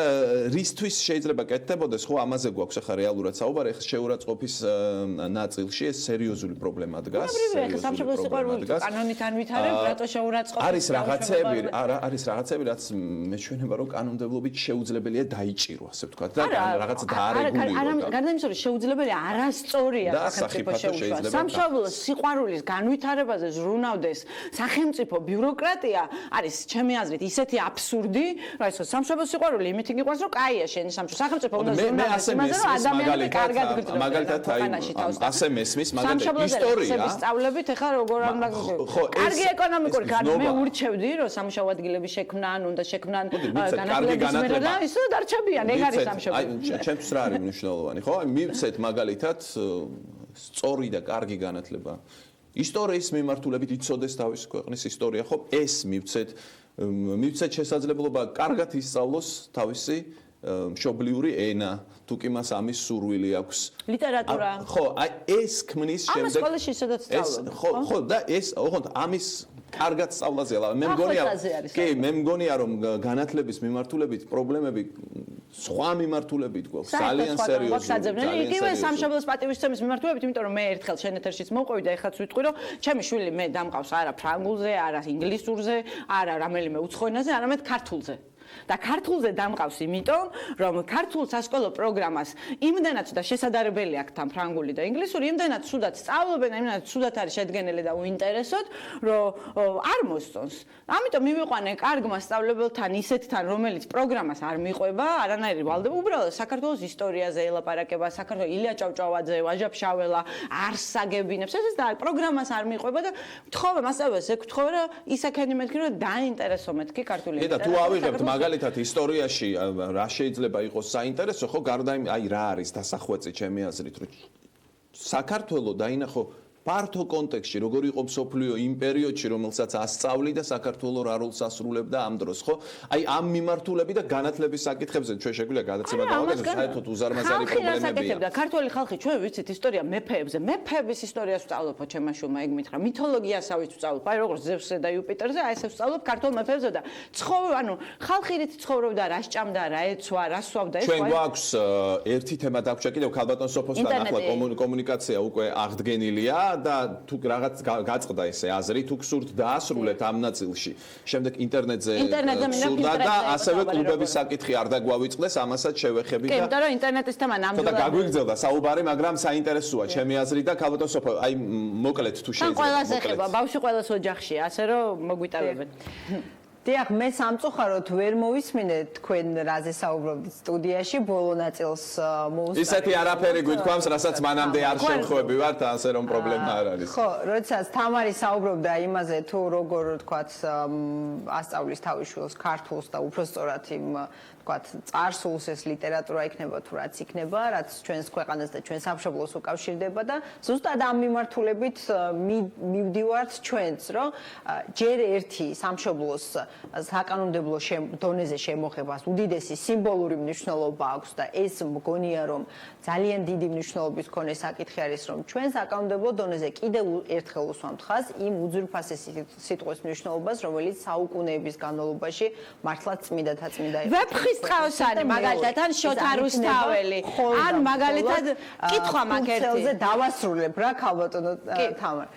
რისთვის შეიძლება კეთდებოდეს ხო ამაზე გვაქვს ახლა რეალურად საუბარი ახლა შეურაცხყოფის ნაწილში ეს სერიოზული პრობლემა დგას სამშობლოს სიყვარული კანონით არ ვითარებ რატო შეურაცხყოფის არის რაღაცები რაც მეჩვენება რომ კანონმდებლობით შეუძლებელია დაიჭირო ასე ვთქვა და რაღაცა დაარეგულირება გარდა იმისა რომ შეუძლებელია არასწორია სახელმწიფო შეუშვა სამშობლოს სიყვარულის განვითარებაზე ზრუნავდეს სახელმწიფო ბიუროკრატია არის ჩემი აზრით ისეთი აბსურდი, რომ ეს სამშობლო სიყვარული იმით იყვანს, რომ კაია შენი სამშობლო სახელმწიფო უნდა ზრუნავდეს იმაზე, რომ ადამიანები კარგად გრძნობენ. მაგალითად ასე მესმის, მაგალითად ისტორია სწავლებით ეხლა როგორ უნდა კარგი ეკონომიკური განვითარება მე ურჩევდი, რომ სამუშაო ადგილები შექმნან, უნდა შექმნან განათლების და ისე დარჩებიან, ეგ არის სამშობლო. აი ჩემთვის რა არის მნიშვნელოვანი, ხო? აი მივცეთ მაგალითად სწორი და კარგი განათლება ისტორიის მიმართულებით იცოდეს თავისი ქვეყნის ისტორია ხო ეს მივცეთ შესაძლებლობა კარგად ისწავლოს თავისი მშობლიური ენა თუ კი მას ამის სურვილი აქვს ლიტერატურა ხო აი ეს ქმნის შემდეგ ამ სკოლაში სადაც სწავლობ ხო და ეს ოღონდ ამის კარგად სწავლაზეა მე მგონია რომ განათლების მიმართულებით პრობლემები სხვა მიმართულებით გვაქვს ძალიან სერიოზული იგივე სამშობლოს პატივისცემის მიმართულებით იმიტომ რომ მე ერთხელ შენ ეთერშიც მოვყვი და ეხლაც ვიტყვი რომ ჩემი შვილი მე დამყავს არა ფრანგულზე არა ინგლისურზე არა რომელიმე უცხო ენაზე არამედ ქართულზე და ქართულზე დამყავს იმიტომ, რომ ქართულ სასკოლო პროგრამას იმდენად და შესაძლებელი აქვს თან ფრანგული და ინგლისური, იმდენად სუდად სწავლობენ, იმდენად სუდად არის შედგენილი და უინტერესოდ, რომ არ მოსწონს. ამიტომ მივიყვანე კარგ მასწავლებელთან ისეთთან, რომელიც პროგრამას არ მიყვება, არანაირი ვალდება, უბრალოდ საქართველოს ისტორიაზე ელაპარაკება, საქართველოს ილია ჭავჭავაძე, ვაჟა ფშაველა, არსაგებინებს, ესეც და პროგრამას არ მიყვება და ვთხოვე მასწავლებელს, ვთხოვე რომ ისაქენი მეთქი რომ დაინტერესო მეთქი ქართული ლიტერატურა. და თუ ავიღებთ მაგალითად ისტორიაში რა შეიძლება იყოს საინტერესო ხო გარდა აი რა არის დასახვეწი ჩემი აზრით რომ საქართველოს დაინახო ფართო კონტექსტში როგორ იყო მსოფლიო იმ პერიოდში რომელსაც ასწავლი და საქართველოს რა როლს ასრულებდა ამ დროს ხო აი ამ მიმართულები და განათლების საკითხებზე ჩვენ შეგვიძლია გადაცემა გავაკეთოთ საერთოდ უზარმაზარი პრობლემებია და ქართული ხალხი ჩვენ ვიცით ისტორია მეფეებზე მეფეების ისტორიას ვსწავლობ ჩემმა შვილმა ეგ მითხრა მითოლოგიასაც ვსწავლობ აი როგორც ზევსზე და იუპიტერზე აი ესე ვსწავლობ ქართულ მეფეებზე და ანუ ხალხი რით ცხოვრობდა რა სჭამდა რა ეცვა რა სვავდა ეს ჩვენ გვაქვს ერთი თემა დაგვჭა კიდევ ქალბატონ სოფოსთან ახლა კომუნიკაცია უკვე აღდგენილია და თუ რაღაც გაწყდა ესე აზრი თუ გსურთ დაასრულეთ ამ ნაწილში შემდეგ ინტერნეტზე სურდა და ასევე კლუბების საკითხი არ დაგვავიწყდეს ამასაც შევეხები და კი იმიტომ რომ ინტერნეტის თემა ნამდვილად და გაგვიგრძელდა საუბარი მაგრამ საინტერესოა ჩემი აზრით და ქალბატონ სოფო აი მოკლედ თუ შეიძლება ყველას ეხება ბავშვი ყველას ოჯახში ასე რომ მოგვიტარებენ დიახ, მე სამწუხაროდ ვერ მოვისმინე თქვენ რაზე საუბრობთ სტუდიაში, ბოლო ნაწილს მოვუსწრებთ. ისეთი არაფერი გვითქვამს, რასაც მანამდე არ შევხვევივართ, ასე რომ პრობლემა არ არის. ხო, როდესაც თამარი საუბრობდა იმაზე, თუ როგორ თქვათ ასწავლის თავის შვილს ქართულს და უბრალოდ იმ თქვათ წარსულს ეს ლიტერატურა იქნება თუ რაც იქნება, რაც ჩვენს ქვეყანას და ჩვენს სამშობლოს უკავშირდება და ზუსტად ამ მიმართულებით მივდივართ ჩვენც, რომ ჯერ ერთი სამშობლოს საკანონმდებლო დონეზე შემოღებას უდიდესი სიმბოლური მნიშვნელობა აქვს და ეს მგონია რომ ძალიან დიდი მნიშვნელობის მქონე საკითხი არის რომ ჩვენ საკანონმდებლო დონეზე კიდევ ერთხელ უსვამთ ხაზს იმ უძვირფასეს სიტყვის მნიშვნელობას რომელიც საუკუნეების განმავლობაში მართლაც წმინდათაწმინდა იყო ვეფხის ტყავსანი მაგალითად ან შოთა რუსთაველი ან მაგალითად კითხვა მაგ ერთზე დავასრულებ რა ქალბატონო თამარ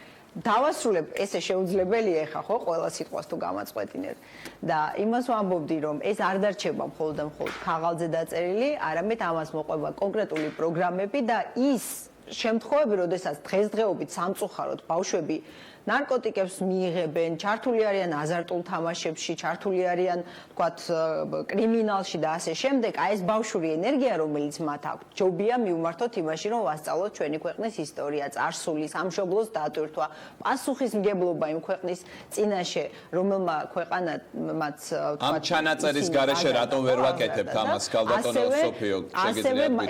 დავასრულებ ესე შეუძლებელია ეხა ხო ყველა სიტყვას თუ გამაწყვეტინეთ და იმას ვამბობდი რომ ეს არ დარჩება მხოლოდ და მხოლოდ ქაღალდზე დაწერილი არამედ ამას მოყვება კონკრეტული პროგრამები და ის შემთხვევები, როდესაც დღესდღეობით სამწუხაროდ ბავშვები ნარკოტიკებს მიიღებენ, ჩართული არიან აზარტულ თამაშებში, ჩართული არიან, თქვათ, კრიმინალში და ასე შემდეგ, აი ეს ბავშვური ენერგია, რომელიც მათ აქვს, ჯობია მივმართოთ იმაში, რომ ვასწავლოთ ჩვენი ქვეყნის ისტორია, წარსული, სამშობლოს დატვირთვა, პასუხისმგებლობა იმ ქვეყნის წინაშე, რომელმა ქვეყანაც ამ ჩანაწერის გარეშე რატომ ვერ ვაკეთებთ ამას, ქალბატონო სოფიო, შეგიძლიათ გითხრათ?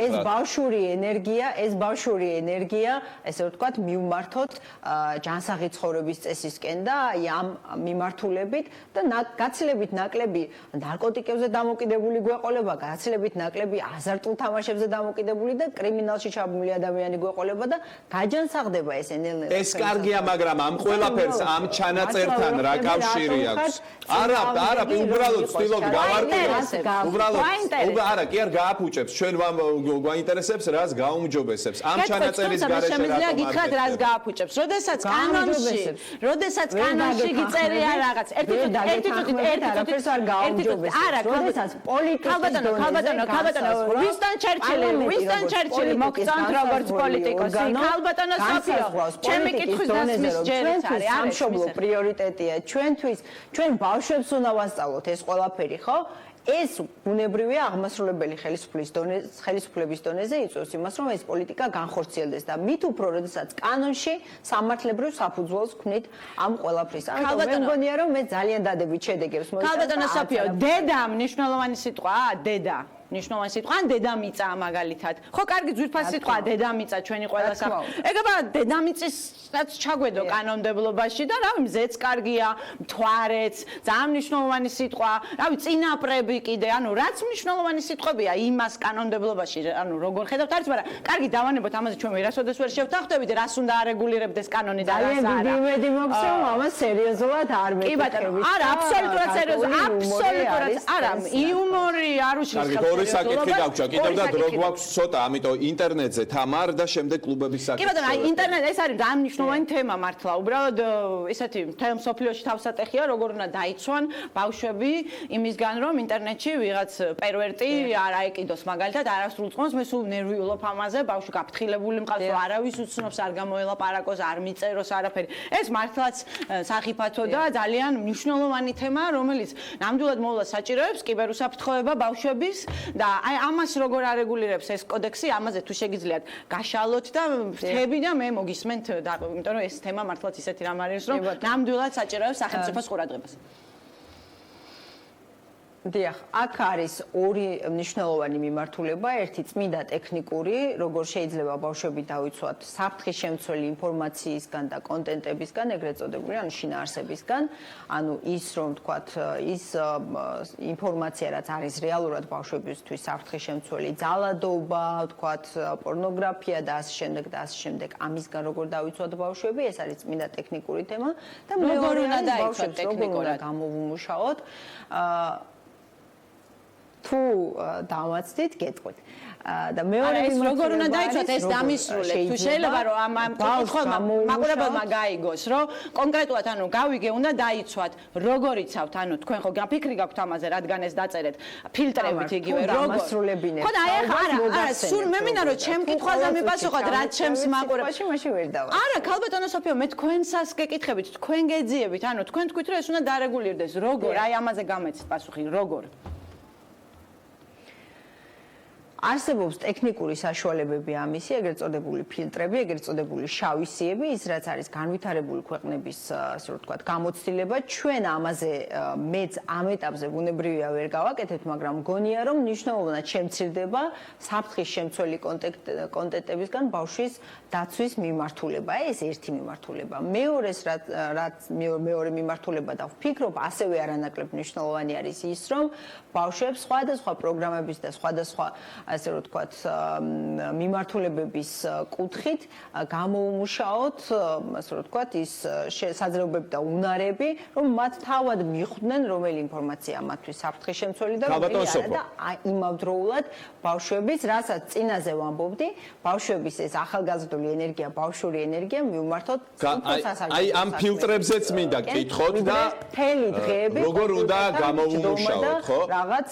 ეს ბავშვური ენერგია, ესე ვთქვათ, მივმართოთ ჯანსაღი ცხოვრების წესისკენ და აი ამ მიმართულებით და გაცილებით ნაკლები ნარკოტიკებზე დამოკიდებული გვეყოლება, გაცილებით ნაკლები აზარტულ თამაშებზე დამოკიდებული და კრიმინალში ჩაბმული ადამიანი გვეყოლება და გაჯანსაღდება ეს ნელ-ნელა. ეს კარგია, მაგრამ ამ ყველაფერს ამ ჩანაწერთან რა კავშირი აქვს? არა, უბრალოდ ვცდილობ გავარკვიოთ. უბრალოდ არა, კი არ გააფუჭებს, ჩვენ გვაინტერესებს რას გაუმჯობესებს. ამ ჩანაწერის გარეშე შემიძლია გითხრათ რას გააფუჭებს. როდესაც კანონში გიწერია რაღაც. ერთი წუთით არ გაუმჯობესებს. არა, როდესაც პოლიტიკა ქალბატონო, ვინსტონ ჩერჩილი მოგწონთ როგორც პოლიტიკოსი. ქალბატონო სოფიო, ჩემი კითხვის დასმის ჯერიც არის. სამშობლო პრიორიტეტია ჩვენთვის, ჩვენ ბავშვებს უნდა ვასწავლოთ ეს ყველაფერი, ხო? ეს ბუნებრივია აღმასრულებელი ხელისუფლების დონეზე იწვევს იმას, რომ ეს პოლიტიკა განხორციელდეს და მით უფრო, როდესაც კანონში სამართლებრივ საფუძველს ქმნით ამ ყველაფრის. ამიტომ მე მგონია, რომ მე ძალიან დადებით შედეგებს მოიწევს. ქალბატონო სოფიო, დედა მნიშვნელოვანი სიტყვაა, დედა. ნიშნავენ სიტყვა ან დედამიწა მაგალითად. ხო, კარგი ძვირფასი სიტყვაა დედამიწა ჩვენი ყველას. ეგება დედამიწისაც ჩაგვედო კანონმდებლობაში და რავი, მზეც კარგია, მთვარეც, ძალიან მნიშვნელოვანი სიტყვა. რავი, წინაპრები კიდე, ანუ რაც მნიშვნელოვანი სიტყვებია იმას კანონმდებლობაში, ანუ როგორ ხედავთ არის, მაგრამ კარგი დავანებოთ ამაზე ჩვენ ვერასოდეს ვერ შევთანხმდებით, რას უნდა არეგულირებდეს კანონი და რას არა. ძალიან დიდი იმედი მაქვს, რომ ამას სერიოზულად არ მეკითხებით. კი ბატონო, არა, აბსოლუტურად სერიოზულად, აბსოლუტურად. არა, იუმორი არ უშლის. ორი საკითხი გაგვჭა, კიდევ და დრო გვაქვს ცოტა, ამიტომ ინტერნეტზე თამარ და შემდეგ კლუბების საკითხი. კი ბატონო, აი ინტერნეტ ეს არის ძალიან მნიშვნელოვანი თემა მართლა. უბრალოდ ესეთი მთელ მსოფლიოში თავსატეხია, როგორ უნდა დაიცვან ბავშვები იმისგან, რომ ინტერნეტში ვიღაც პერვერტი არ აეკიდოს მაგალითად, არასრულწმუნს, მე სულ ნერვიულობ ამაზე, ბავშვი გაფრთხილებული მყავს, არავის უცნობს, არ გამოელაპარაკოს, არ მიწეროს არაფერი. ეს მართლაც სახიფათო და ძალიან მნიშვნელოვანი თემაა, რომელიც ნამდვილად მოვლა საჭიროებს კიბერუსაფრთხოება ბავშვების და აი ამას როგორ არეგულირებს ეს კოდექსი, ამაზე თუ შეგიძლიათ გაშალოთ და ვთები და მე მოგისმენთ და იმიტომ რომ ეს თემა მართლაც ისეთი რამ არის, რომ ნამდვილად საჭიროებს სახელმწიფოს ყურადღებას. დიახ, აქ არის ორი მნიშვნელოვანი მიმართულება, ერთი წმინდა ტექნიკური, როგორ შეიძლება ბავშვები დავიცვათ საფრთხის შემცველი ინფორმაციისგან და კონტენტებისგან, ეგრეთ წოდებული, ანუ შინაარსებისგან, ანუ ის რომ თქვათ, ის ინფორმაცია, რაც არის რეალურად ბავშვებისთვის საფრთხის შემცველი, ძალადობა, თქვათ, პორნოგრაფია და ასე შემდეგ, ამისგან როგორ დავიცვათ ბავშვები, ეს არის წმინდა ტექნიკური თემა და მეორე უნდა დაიცვათ ტექნიკურად გამოვუმუშაოთ. თუ დავაცდით, გეტყვით. და მეორე ეს როგორ უნდა დაიცვათ ეს დამისრულეთ თუ შეიძლება რომ ამ მაყურებელმა გაიგოს რომ კონკრეტულად ანუ გავიგე უნდა დაიცვათ როგორ იცავთ ანუ თქვენ ხო გაფიქრი გაქვთ ამაზე რადგან ეს დაწერეთ ფილტრებით იგივე როგორ ხო და აი არა სულ მე მინდა რომ ჩემ კითხვაზე მიპასუხოთ რაც ჩემს მაყურებელში მაშინ ვერ დავა არა ქალბატონო სოფიო მე თქვენსას გეკითხებით თქვენ გეძიებით ანუ თქვენ თქვით რომ ეს უნდა დარეგულირდეს როგორ აი ამაზე გამეცით პასუხი როგორ არსებობს ტექნიკური საშუალებები ამისი, ეგრეთ წოდებული ფილტრები, ეგრეთ წოდებული შავისიები, ის რაც არის განვითარებული ქვეყნების, ასე რომ ვთქვათ, გამოცდილება, ჩვენ ამაზე მეც ამ ეტაპზე ბუნებრივია ვერ გავაკეთებთ, მაგრამ მგონია, რომ მნიშვნელოვნად შემცირდება საფრთხის შემცველი კონტენტებისგან ბავშვის დაცვის მიმართულება. ეს ერთი მიმართულება. მეორე მიმართულება და ვფიქრობ, ასევე არანაკლებ მნიშვნელოვანი არის ის, რომ ბავშვებს სხვადასხვა პროგრამების და სხვადასხვა ასე რომ ვთქვათ, მიმართულებების კუთხით გამოუმუშაოთ, ასე რომ ვთქვათ, ის საძრაობები და უნარები, რომ მათ თავად მიხვდნენ, რომელი ინფორმაცია მათთვის საფრთხის შემცველი და რომელი არა და იმავდროულად ბავშვების, რასაც წინაზე ვამბობდი, ბავშვების ეს ახალგაზრდული ენერგია, ბავშვური ენერგია მივმართოთ აი ამ ფილტრებზეც მინდა გკითხოთ და მთელი დღეები როგორ უნდა გამოუმუშაოთ, ხო? რაღაც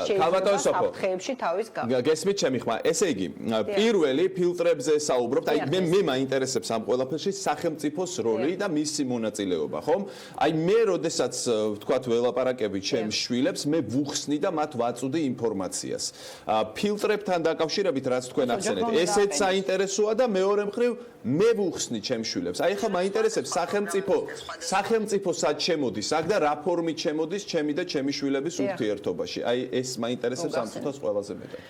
შეიძლება საფრთხეებში თავის გესმით ჩემი ხმა. ესე იგი, პირველი ფილტრებზე საუბრობთ, აი მე მაინტერესებს ამ ყველაფერში სახელმწიფოს როლი და მისი მონაწილეობა, ხომ? აი მე როდესაც ვთქვათ ველაპარაკები ჩემ შვილებს, მე ვუხსნი და მათ ვაწვდი ინფორმაციას. ფილტრებთან დაკავშირებით რაც თქვენ ახსენეთ, ესეც საინტერესოა და მეორე მხრივ მე ვუხსნი ჩემ შვილებს. აი ხა მაინტერესებს სახელმწიფო სად შემოდის აქ და რა ფორმით შემოდის ჩემი და ჩემი შვილების ურთიერთობაში. აი ეს მაინტერესებს ამ წუთას ყველაზე მეტად.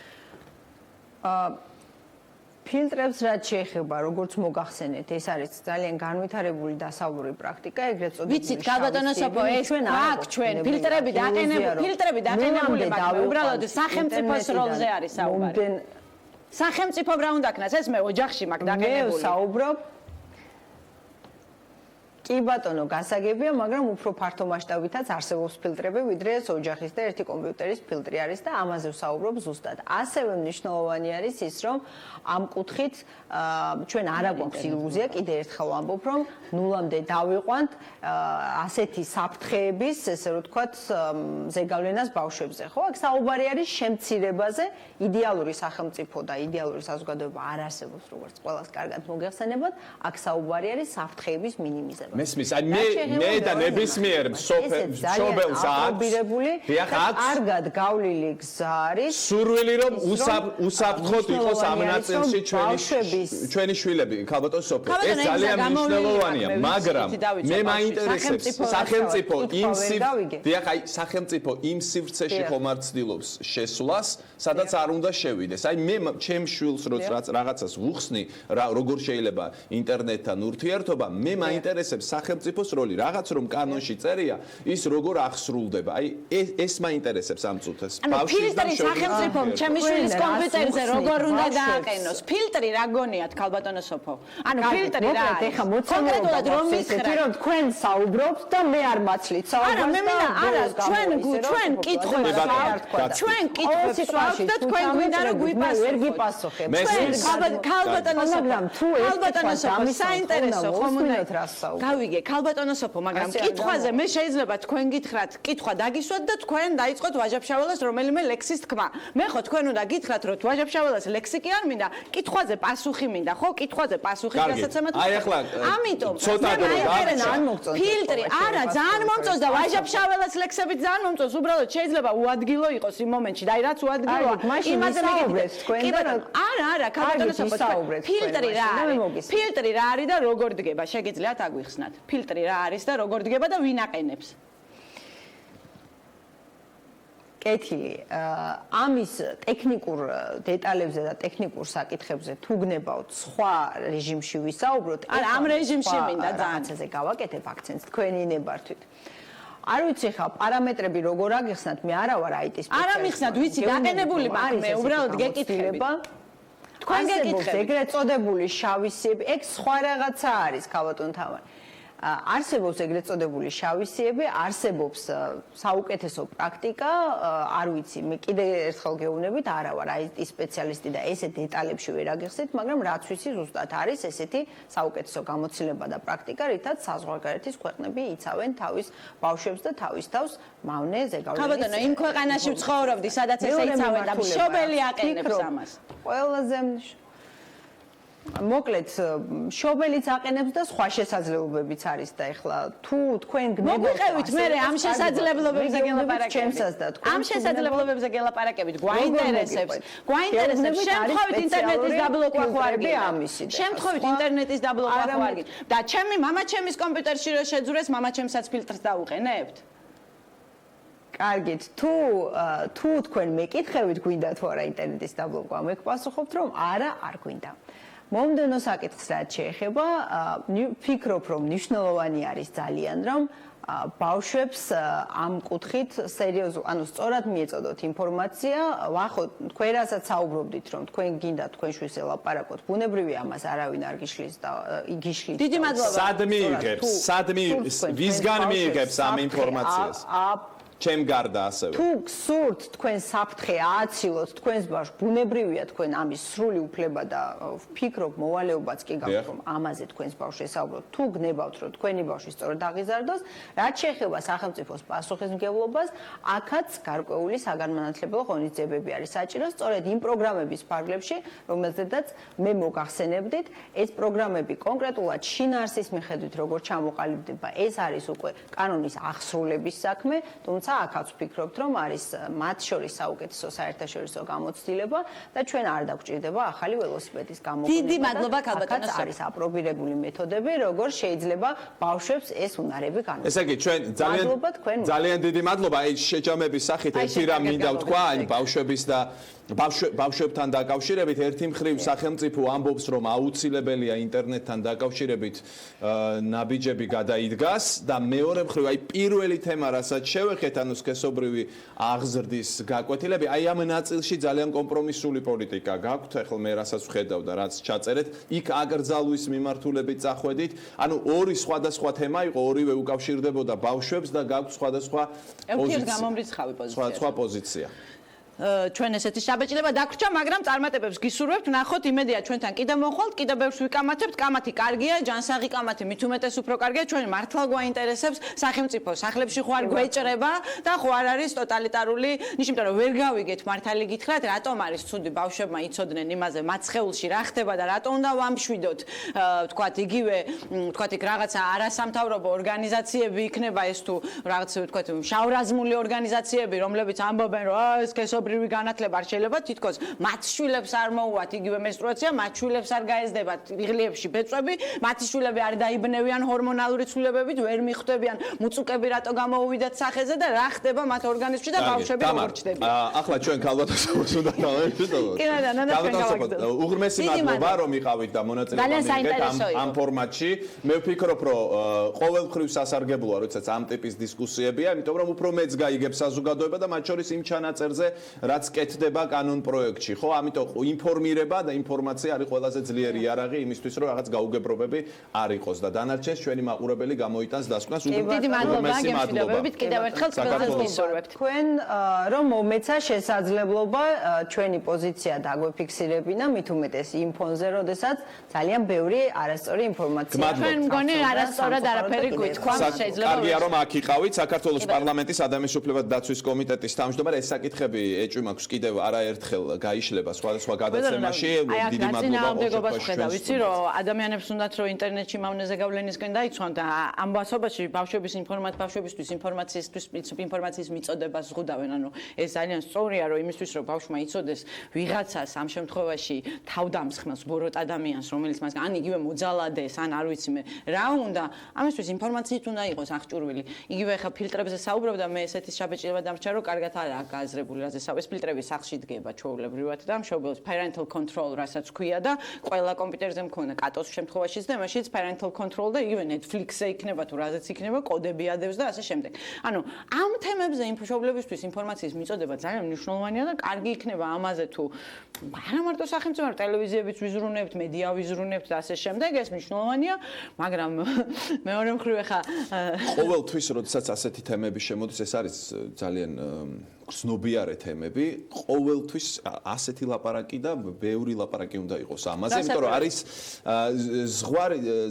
ფილტრებს რაც შეეხება, როგორც მოგახსენეთ, ეს არის ძალიან განვითარებული დასავლური პრაქტიკა, ეგრეთ წოდებული. ვიცით, ქალბატონო სოფო, ეს აქ ჩვენ ფილტრები დაყენებული მაგრამ უბრალოდ სახელმწიფოს როლზე არის საუბარი. სახელმწიფო რა უნდა ქნას, ეს მე ოჯახში მაქვს დაყენებული. მე საუბრობ კი ბატონო, გასაგებია, მაგრამ უფრო ფართო მასშტაბითაც არსებობს ფილტრები, ვიდრე ოჯახის და ერთი კომპიუტერის ფილტრი არის და ამაზე ვსაუბრობ ზუსტად. ასევე მნიშვნელოვანი არის ის, რომ ამ კუთხით ჩვენ არ აგვაქვს ილუზია, კიდე ერთხელ ვამბობ, რომ ნულამდე დავიყვანთ ასეთი საფრთხეების, ესე რომ ვთქვათ, ზეგავლენას ბავშვებზე, ხო? აქ საუბარი არის შემცირებაზე, იდეალური სახელმწიფო და იდეალური საზოგადოება არ არსებობს, როგორც ყველას კარგად მოგეხსენებათ, აქ საუბარი არის საფრთხეების მინიმიზება. მესმის, აი მე და ნებისმიერ მშობელს აქვს კარგად გავლილი გზა არის სურვილი რომ უსაფრთხოდ იყოს ამ ნაწილში ჩვენი შვილები ქალბატონ სოფო ეს ძალიან მნიშვნელოვანია მაგრამ მე მაინტერესებს სახელმწიფო იმ სივრცეში ხომ არ ცდილობს შესვლას სადაც არ უნდა შევიდეს აი მე ჩემ შვილს რაღაცას ვუხსნი როგორ შეიძლება ინტერნეტთან ურთიერთობა მე მაინტერესებს სახელმწიფოს როლი რაღაც რომ კანონში წერია ის როგორ აღსრულდება აი ეს მაინტერესებს ამ წუთას ფილტრი სახელმწიფომ ჩემი შვილის კომპიუტერზე როგორ უნდა დააყენოს ფილტრი რა გონიათ ქალბატონო სოფო ანუ ფილტრი რა არის კონკრეტულად რომ მითხრა რომ თქვენ საუბრობთ და მე არ მაცლით საუბრობთ არა მე მინდა არა ჩვენ კითხვებს ჩვენ კითხვებს ვაქვს და თქვენ გვინდა რომ გვიპასუხოთ ქალბატონო სოფო საინტერესო ხომ უნდა გავიგე ქალბატონო სოფო მაგრამ კითხვაზე მე შეიძლება თქვენ გითხრათ კითხვა დაგისვათ და თქვენ დაიწყოთ ვაჟაბშაველას რომელიმე ლექსის თქმა მე ხო თქვენ უნდა გითხრათ რომ ვაჟაბშაველას ლექსიკი არ მინდა კითხვაზე პასუხი მინდა ხო კითხვაზე პასუხი გასაცემად ამიტომ ფილტრი არა ძალიან მომწონს და ვაჟაბშაველას ლექსებით ძალიან მომწონს უბრალოდ შეიძლება უადგილო იყოს იმ მომენტში და აი რაც უადგილოა იმაზე მეკითხეთ არა ქალბატონო სოფო ფილტრი რა არის ფილტრი რა არის და როგორ დგება შეგიძლიათ აგვიხსნათ ფილტრი რა არის და როგორ დგება და ვინ აყენებს კეთილი ამის ტექნიკურ დეტალებზე და ტექნიკურ საკითხებზე თუ გნებავთ სხვა რეჟიმში ვისაუბროთ არა ამ რეჟიმში მინდა რაღაცაზე გავაკეთებ აქცენტს თქვენი ნებართვით არ ვიცი ხა პარამეტრები როგორ აგიხსნათ მე არა ვარ IT სპეციალისტი არა მიხსნათ ვიცი დაყენებული მაქვს მე უბრალოდ გეკითხება თქვენ გეკითხებით ეგრეთ წოდებული შავი სიები ეგ სხვა რაღაცა არის ქალბატონ თამარი არსებობს ეგრეთ წოდებული შავი სიები არსებობს საუკეთესო პრაქტიკა არ ვიცი მე კიდე ერთხელ გეუბნებით არა ვარ IT სპეციალისტი და ესე დეტალებში ვერ აგიხსნით მაგრამ რაც ვიცი ზუსტად არის ესეთი საუკეთესო გამოცდილება და პრაქტიკა რითაც საზღვარგარეთის ქვეყნები იცავენ თავის ბავშვებს და თავის თავს მავნე ზეგავლენის ქალბატონო იმ ქვეყანაში ვცხოვრობდი სადაც ესე იცავენ და მშობელი აყენებს ამას ყველაზე მოკლედ შობელიც აყენებს და სხვა შესაძლებლობებიც არის და ეხლა თუ თქვენ გნებავთ მოგვიყევით მე ამ შესაძლებლობებზე გელაპარაკებით ჩემსაც და თქვენ ამ შესაძლებლობებზე გელაპარაკებით გვაინტერესებს შემთხვევით ინტერნეტის დაბლოკვა ხო არ გინდა შემთხვევით ინტერნეტის დაბლოკვა ხო არ გინდა და ჩემი მამა ჩემის კომპიუტერში რო შეძურეს მამა ჩემსაც ფილტრს დაუყენებთ კარგით თუ თქვენ მეკითხებით გვინდა თუ არა ინტერნეტის დაბლოკვა მე გპასუხობთ რომ არა არ გვინდა მომდენო საკითხს რაც შეეხება ვფიქრობ რომ მნიშვნელოვანი არის ძალიან რომ ბავშვებს ამ კუთხით სერიოზულ ანუ სწორად მიეწოდოთ ინფორმაცია ვახო თქვენ რასაც საუბრობდით რომ თქვენ გინდა თქვენ შვილს ელაპარაკოთ ბუნებრივია ამას არავინ არ გიშლის და იგიშლით დიდი მადლობა სად მიიღებს ვისგან მიიღებს ამ ინფორმაციას ჩემ გარდა ასევე. თუ გსურთ თქვენ საფრთხე ააცილოთ თქვენს ბავშვს, ბუნებრივია თქვენ ამის სრული უფლება და ვფიქრობ მოვალეობაც კი გაქვთ რომ ამაზე თქვენს ბავშვს ესაუბროთ. თუ გნებავთ რომ თქვენი ბავშვი სწორად აღიზარდოს, რაც შეეხება სახელმწიფოს პასუხისმგებლობას, აქაც გარკვეული საგანმანათლებლო ღონისძიებები არის საჭირო, სწორედ იმ პროგრამების ფარგლებში, რომელზედაც მე მოგახსენებდით, ეს პროგრამები კონკრეტულად შინაარსის მიხედვით როგორ ჩამოყალიბდება, ეს არის უკვე კანონის აღსრულების საქმე, თუმცა აქაც ვფიქრობთ, რომ არის მათ შორის საუკეთესო საერთაშორისო გამოცდილება და ჩვენ არ დაგვჭირდება ახალი ველოსიპედის გამოგონება. დიდი მადლობა ქალბატონო. არის აპრობირებული მეთოდები, როგორ შეიძლება ბავშვებს ეს უნარები განვიხილოთ. ესე იგი, ჩვენ ძალიან დიდი მადლობა აი შეჯამების სახით ერთი რამ მინდა ვთქვა, აი ბავშვების და ბავშვებთან დაკავშირებით ერთი მხრივ სახელმწიფო ამბობს რომ აუცილებელია ინტერნეტთან დაკავშირებით ნაბიჯები გადაიდგას და მეორე მხრივ აი პირველი თემა რასაც შევეხეთ ანუ სქესობრივი აღზრდის გაკვეთილები აი ამ ნაწილში ძალიან კომპრომისული პოლიტიკა გაქვთ ახლა მე რასაც ვხედავ და რაც ჩაწერეთ იქ აკრძალვის მიმართულებით წახვედით ანუ ორი სხვადასხვა თემა იყო ორივე უკავშირდებოდა ბავშვებს და გაქვთ სხვადასხვა პოზიცია ჩვენ ესეთი შაბეჭდილება დაგვრჩა, მაგრამ წარმატებებს გისურვებთ, ნახოთ, იმედია ჩვენთან კიდევ მოხვალთ, კიდევ ბევრს ვიკამათებთ, კამათი კარგია, ჯანსაღი კამათი მით უმეტეს უფრო კარგია, ჩვენ მართლა გვაინტერესებს სახელმწიფო სახლებში ხო არ გვეჭრება და ხო არ არის ტოტალიტარული, იმიტომ რომ ვერ გავიგეთ მართალი გითხრათ, რატომ არის ცუდი ბავშვებმა იცოდნენ იმაზე მაცხეულში რა ხდება და რატომ უნდა ვამშვიდოთ, თქვათ იგივე, თქვათ იქ რაღაცა არასამთავრობო ორგანიზაციები იქნება ეს თუ რაღაც თქვათ შავრაზმული ორგანიზაციები, რომლებიც ამბობენ რომ ეს ბრივი განათლება არ შეიძლება თითქოს მათ შვილებს არ მოუვათ იგივე მენსტრუაცია, მათ შვილებს არ გაეზდებათ იღლიებში ბეწვები, მათი შვილები არ დაიბნევიან ჰორმონალური ცვლილებებით, ვერ მიხვდებიან მუწუკები რატო გამოუვიდათ სახეზე და რა ხდება მათ ორგანიზმში და ბავშვები როგორ ჩნდებიან. ახლა ჩვენ ქალბატონს უნდა დავაერთოთ. უღრმესი მადლობა რომ იყავით და მონაწილეობა მიიღეთ ამ ფორმატში. მე ვფიქრობ რომ ყოველმხრივ სასარგებლოა როდესაც ამ ტიპის დისკუსიებია, იმიტომ რომ უფრო მეც გაიგებს საზოგადოება და მათ შორის იმ ჩანაწერზე რაც კეთდება კანონ პროექტში, ხო? ამიტომ ინფორმირება და ინფორმაცია არის ყველაზე ძლიერი იარაღი იმისთვის, რომ რაღაც გაუგებრობები არ იყოს და დანარჩენს ჩვენი მაყურებელი გამოიტანს დასკვნას. დიდი მადლობა, გემშვიდობებით, კიდევ ერთხელ ყველას გისურვებთ. თქვენ რომ მომეცა შესაძლებლობა ჩვენი პოზიცია დაგვეფიქსირებინა, მით უმეტეს იმ ფონზე, როდესაც ძალიან ბევრი არასწორი ინფორმაცია. ჩვენ მგონი არასწორად არაფერი გვითქვა, შეიძლება. კარგია რომ აქ იყავით, საქართველოს პარლამენტის ადამიანის უფლებათა დაცვის კომიტეტის თავმჯდომარე, ეს საკითხები ეჭვი მაქვს კიდევ არაერთხელ გაიშლება სხვადასხვა გადაცემაში. დიდი მადლობა ხედავ, ვიცი რომ ადამიანებს უნდათ რომ ინტერნეტში მავნეზე გავლენისკენ დაიცვან და ამ ბავშვობაში ბავშვებისთვის ინფორმაციის მიწოდებას ზღუდავენ. ანუ ეს ძალიან სწორია რომ იმისთვის რომ ბავშვმა იცოდეს ვიღაცას ამ შემთხვევაში თავდამსხმელს ბოროტ ადამიანს რომელიც მას ან იგივე მოძალადეს ან არ ვიცი მე რა უნდა ამისთვის ინფორმაციით უნდა იყოს აღჭურვილი. იგივე ხა ფილტრებზე საუბრობ და მე ესეთი შაბეჭდილება დამრჩა რომ კარგად არაა გააზრებული რაზე ეს ფილტრები სახლში დგება ჩვეულებრივად და მშობელს parental control რასაც ქვია და ყველა კომპიუტერზე მქონდა კატოს შემთხვევაშიც და მაშინაც parental control და იგივე Netflix-ზე იქნება თუ რაზეც იქნება კოდები ადევს და ასე შემდეგ. ანუ ამ თემებზე მშობლებისთვის ინფორმაციის მიწოდება ძალიან მნიშვნელოვანია და კარგი იქნება ამაზე თუ არა მარტო სახელმწიფო ტელევიზიებიც ვიზრუნებთ, მედია ვიზრუნებთ და ასე შემდეგ ეს მნიშვნელოვანია, მაგრამ მეორე მხრივ ხა ყოველთვის როდესაც ასეთი თემები შემოდის ეს არის ძალიან ცნობიარე თემები, ყოველთვის ასეთი ლაპარაკი და ბევრი ლაპარაკი უნდა იყოს ამაზე, იმიტომ რომ არის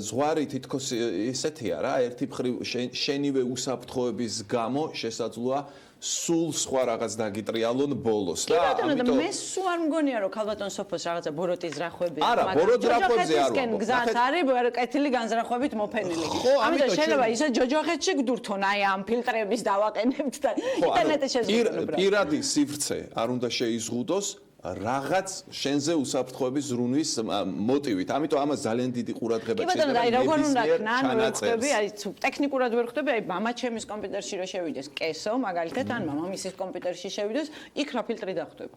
ზღვარი თითქოს ესეთია რა, ერთი მხრივ შენივე უსაფრთხოების გამო შესაძლოა სულ სხვა რაღაც დაგიტრიალონ ბოლოს და ამიტომ მე სულ არ მგონია რომ ქალბატონ სოფოს რაღაცა ბოროტის ზრახვები არა ბოროტ ზრახვებზე არ ვამბობ გზას არის კეთილი განზრახვებით მოფენილი ამიტომ შეიძლება ისე ჯოჯოხეთში გდურთონ აი ამ ფილტრების დავაყენებთ და ინტერნეტზე შეზღუდული პირადი სივრცე არ უნდა შეიზღუდოს რაღაც შენზე უსაფრთხოების ზრუნვის მოტივით. ამიტომ ამას ძალიან დიდი ყურადღება შეიძლება. კი ბატონო, აი როგორ უნდა ქნან ვერ ხვდები, აი ტექნიკურად ვერ ხვდები, აი მამა ჩემის კომპიუტერში რო შევიდეს, კესო, მაგალითად, ან მამამისის კომპიუტერში შევიდეს, იქ რა ფილტრი დახვდება.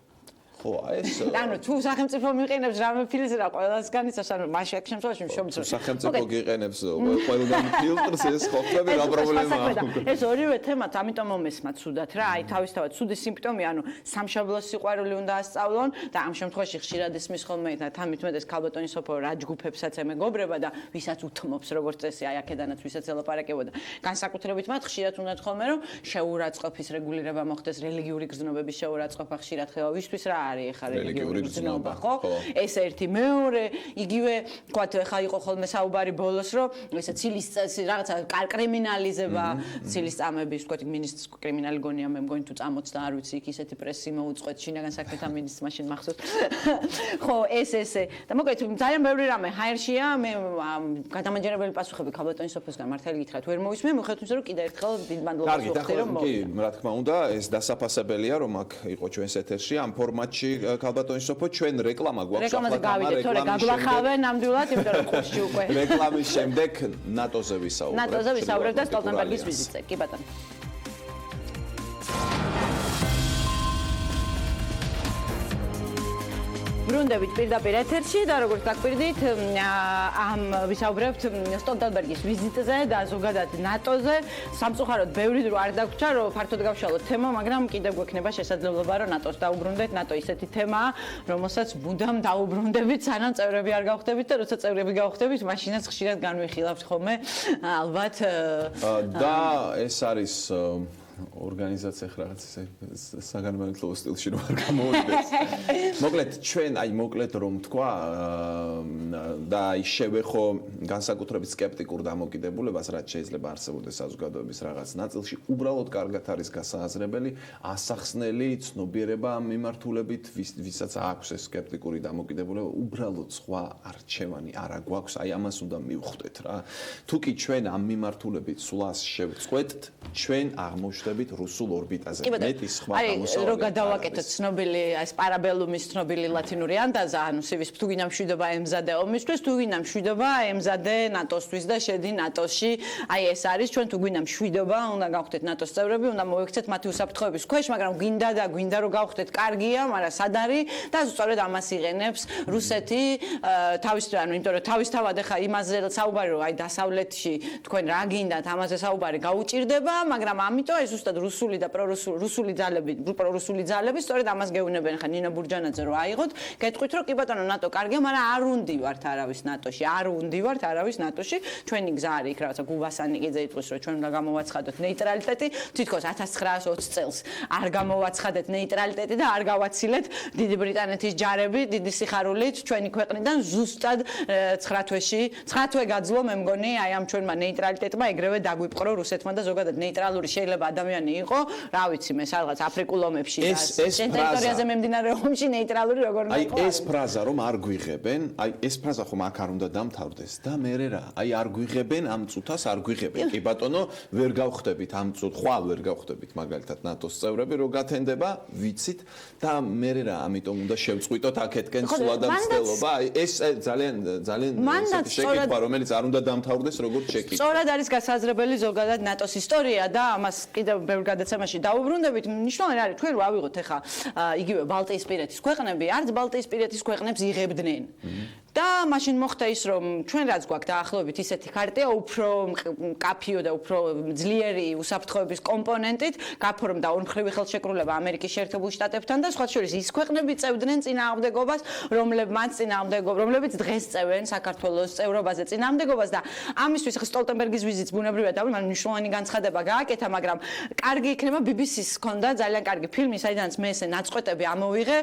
ხო, ეს ანუ თუ სახელმწიფო მიყენებს რამე ფილტრს რა ყველასგან იცას, ანუ მაშინ აქ შემთხვევაში შევძრო. სახელმწიფო გიყენებს ყველგან ფილტრს ეს ხო ხდება რა პრობლემაა. ეს ორივე თემა ამიტომ მომესმა ცუდად რა, აი თავისთავად ცუდი სიმპტომი, ანუ სამშაბლოს სიყვარული უნდა ასწავლონ და ამ შემთხვევაში ხშირად ისმის ხოლმე და თამით მეტეს ქალბატონი სოფო რა ჯგუფებსაც ემეგობრება და ვისაც უთმობს როგორც წესი, აი აქედანაც ვისაც ელაპარაკებოდა. განსაკუთრებით მათ ხშირად უნდათ ხოლმე რომ შეურაცხყოფის რეგულირება მოხდეს, რელიგიური გრძნობების შეურაცხყოფა ხშირად ხდება. ვისთვის რა არის ახლა რელიგიური გრძნობა, ხო? ეს ერთი, მეორე, იგივე თქვათ ახლა იყო ხოლმე საუბარი ბოლოს, რომ ესე ცილის რაღაცა კრიმინალიზება, ცილის წამების, თქვათ მინისტრს კრიმინალი გონია, მე მგონი თუ წამოწდა, არ ვიცი, იქ ისეთი პრესი მოუწყვეთ შინაგან საქმეთა მინისტრს მაშინ მახსოვს. ხო, ესე და მოკლედ ძალიან ბევრი რამე ჰაერშია, მე გადამაჯერებელი პასუხები ქალბატონის სოფოსგან მართალი გითხრათ, ვერ მოვისმე, მიუხედავად იმისა, რომ კიდე ერთხელ დიდ მადლობას ვუხდი, რომ კი, რა თქმა უნდა, ეს დასაფასებელია, რომ აქ იყო ჩვენს ეთერში ამ ფორმატში ქალბატონის სოფო, ჩვენ რეკლამა გვაქვს. რეკლამაზე გავიდეთ, თორე გაგვახავენ ნამდვილად, იმიტომ რომ ხოში უკვე. რეკლამის შემდეგ ნატოზე ვისაუბრებთ. ნატოზე ვისაუბრებთ და სტოლტენბერგის ვიზიტზე. კი ბატონო. ბრუნდებით პირდაპირ ეთერში და როგორც დაგვირდით, ამ ვისაუბრებთ სტოლტენბერგის ვიზიტზე და ზოგადად ნატოზე. სამწუხაროდ ბევრი დრო არ დაგვრჩა, რომ ფართოდ გავშალოთ თემა, მაგრამ კიდევ გვექნება შესაძლებლობა, რომ ნატოს დაუბრუნდეთ. ნატო ისეთი თემაა, რომელსაც მუდამ დაუბრუნდებით, სანამ წევრები არ გავხდებით და როცა წევრები გავხდებით, მაშინაც ხშირად განვიხილავთ ხოლმე ალბათ და ეს არის ორგანიზაცია რაღაც საგანმანათლებლო სტილში რომ არ გამოვიდეს. მოკლედ ჩვენ აი მოკლედ რომ თქვა და აი შევეხო განსაკუთრებით სკეპტიკურ დამოკიდებულებას, რაც შეიძლება არსებობდეს საზოგადოების რაღაც ნაწილში, უბრალოდ კარგად არის გასააზრებელი, ასახსნელი ცნობიერება ამ მიმართულებით, ვისაც აქვს ეს სკეპტიკური დამოკიდებულება, უბრალოდ სხვა არჩევანი არა გვაქვს, აი ამას უნდა მივხვდეთ რა. თუ კი ჩვენ ამ მიმართულებით სულას შევწყვეტთ, ჩვენ აღმოჩნდებით რუსულ ორბიტაზე. მეტი სხვა გამოსავალი. აი, რო გადავაკეთოთ ცნობილი ეს პარაბელუმის ცნობილი ლათინური ანდაზა, ანუ სივის თუ გინდა მშვიდობა ემზადე ომისთვის, თუ გინდა მშვიდობა ემზადე ნატოსთვის და შედი ნატოში. აი ეს არის ჩვენ თუ გინდა მშვიდობა, უნდა გავხდეთ ნატოს წევრები, უნდა მოიქცეთ მათი უსაფრთხოების ქვეშ, მაგრამ გვინდა რომ გავხდეთ კარგია, მაგრამ სად არის და სწორედ ამას იღენებს რუსეთი თავისთავად, იმიტომ რომ თავისთავად ახლა იმაზე საუბარი რომ აი დასავლეთში თქვენ რა გინდათ, ამაზე საუბარი გაუჭირდება, მაგრამ ამიტომ ეს ზუსტად რუსული და პრორუსული ძალები სწორედ ამას გეუბნებენ ხა ნინო ბურჯანაძე რომ აიღოთ, გეტყვით რომ კი ბატონო ნატო კარგია, მაგრამ არ უნდივართ არავის ნატოში, არ უნდივართ არავის ნატოში, ჩვენი გზა არის იქ რაღაცა გუბასანი კიდე იტყვის რომ ჩვენ უნდა გამოვაცხადოთ ნეიტრალიტეტი, თითქოს 1920 წელს არ გამოვაცხადეთ ნეიტრალიტეტი და არ გავაცილეთ დიდი ბრიტანეთის ჯარები დიდი სიხარულით ჩვენი ქვეყნიდან ზუსტად 9 თვე გაძლო მე მგონი აი ამ ჩვენმა ნეიტრალიტეტმა ეგრევე დაგვიპყრო რუსეთმა და ზოგადად ნეიტრალური შეიძლება ადამიანი იყო, რა ვიცი მე რაღაც აფრიკულ ომებში და ტერიტორიაზე მიმდინარე ომში ნეიტრალური როგორ იყო. აი ეს ფრაზა რომ არ გვიღებენ, აი ეს ფრაზა ხომ აქ არ უნდა დამთავრდეს და მე რა, აი არ გვიღებენ ამ წუთას არ გვიღებენ. კი ბატონო, ვერ გავხდებით ამ წუთ, ხვალ ვერ გავხდებით მაგალითად ნატოს წევრები რო გათენდება, ვიცით და მე რა, ამიტომ უნდა შევწყვიტოთ აქეთკენ სულად და მცდელობა. აი ეს ძალიან ესეთი შეკითხვა, რომელიც არ უნდა დამთავრდეს როგორც შეკითხვა. სწორად არის გასაზრდებელი ზოგადად ნატოს ისტორია და ამას კიდევ ბევრ გადაცემაში დაუბრუნდებით. მნიშვნელოვანი არის ჩვენ რო ავიღოთ ახლა იგივე ბალტიისპირეთის ქვეყნები, არც ბალტიისპირეთის ქვეყნებს იღებდნენ. და მაშინ მოხდა ის რომ ჩვენ რაც გვაქვს დაახლოებით ისეთი ქარტია უფრო კაფიო და უფრო ძლიერი უსაფრთხოების კომპონენტით გაფორმდა ორმხრივი ხელშეკრულება ამერიკის შეერთებულ შტატებთან და სხვა შორის ის ქვეყნები წევდნენ წინააღმდეგობას რომლებიც დღეს წევენ საქართველოს წევრობაზე წინააღმდეგობას და ამისთვის სტოლტენბერგის ვიზიტს ბუნებრივად მაგრამ მნიშვნელოვანი განცხადება გააკეთა მაგრამ კარგი იქნება BBC-ს ჰქონდა ძალიან კარგი ფილმი საიდანაც მე ესე ნაწყვეტები ამოვიღე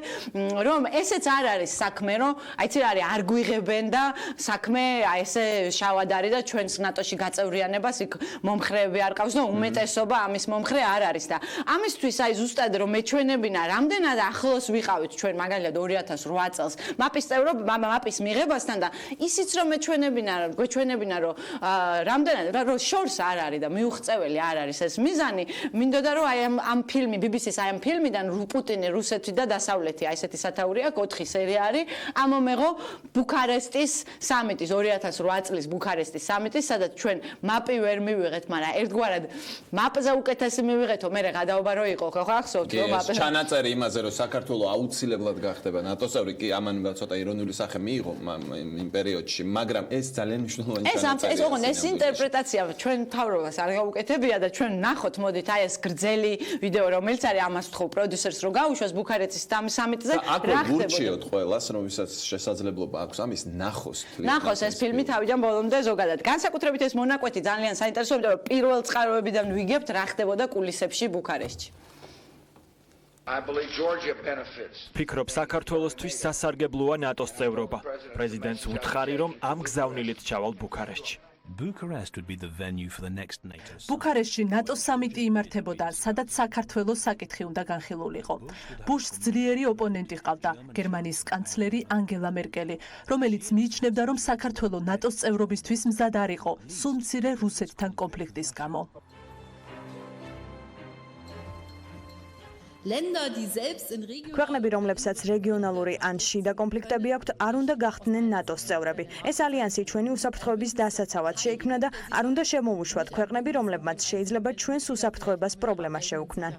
რომ ესეც არ არის საქმე რომ აიცი რა არის არ იღებენ და საქმე აი ესე შავად არის და ჩვენს ნატოში გაწევრიანებას იქ მომხრეები არ ყავს და უმეტესობა ამის მომხრე არ არის და ამისთვის აი ზუსტად რომ მეჩვენებინა რამდენად ახლოს ვიყავით ჩვენ მაგალითად 2008 წელს მაპის წევრობა მაპის მიღებასთან და ისიც რომ გვეჩვენებინა რომ რამდენად რომ შორს არ არის და მიუღწეველი არ არის ეს მიზანი მინდოდა რომ აი ამ ფილმი BBC-ს აი ამ ფილმიდან პუტინი რუსეთი და დასავლეთი აი ესეთი სათაური აქვს 4 სერია არის ამომეღო ბუქარესტის სამიტის 2008 წლის ბუქარესტის სამიტის, სადაც ჩვენ მაპი ვერ მივიღეთ, მაგრამ ერთგვარად მაპზე უკეთესი მივიღეთო, მე გადაობა რო იყო, ხო ხახსოვთ, რომ მაპზე ჩანაწერი იმაზე, რომ საქართველოს აუცილებლად გახდება ნატოს წევრი, კი ამან ცოტა ირონიული სახე მიიღო იმ პერიოდში, მაგრამ ეს ძალიან მნიშვნელოვანი ჩანაწერი. ეს ინტერპრეტაცია ჩვენ მთავრობას არ გაუკეთებია და ჩვენ ნახოთ, მოდით აი ეს გრძელი ვიდეო, რომელიც არის ამას ვთხოვ პროდიუსერს, რომ გაუშვას ბუქარესტის სამიტზე, რა ხდებოდა. გურჩიოთ ყველას, რომ ვისაც შესაძლებლობა აქვს ამის ნახოს ეს ფილმი თავიდან ბოლომდე ზოგადად. განსაკუთრებით ეს მონაკვეთი ძალიან საინტერესოა, იმიტომ რომ პირველ წყაროებიდან ვიგებთ რა ხდებოდა კულისებში ბუქარესტში. ფიქრობ საქართველოსთვის სასარგებლოა ნატოს წევრობა. პრეზიდენტს უთხარი, რომ ამ გზავნილით ჩავალ ბუქარესტში. ბუქარესტში ნატოს სამიტი იმართებოდა, სადაც საქართველოს საკითხი უნდა განხილულიყო. ბუშს ძლიერი ოპონენტი ჰყავდა, გერმანიის კანცლერი ანგელა მერკელი, რომელიც მიიჩნევდა, რომ საქართველოს ნატოს წევრობისთვის მზად არ იყო, სულ მცირე რუსეთთან კონფლიქტის გამო. ქვეყნები, რომლებსაც რეგიონალური ან შიდა კონფლიქტები აქვთ, არ უნდა გახდნენ ნატოს წევრები. ეს ალიანსი ჩვენი უსაფრთხოების დასაცავად შეიქმნა და არ უნდა შემოუშვათ ქვეყნები, რომლებმაც შეიძლება ჩვენს უსაფრთხოებას პრობლემა შეუქმნან.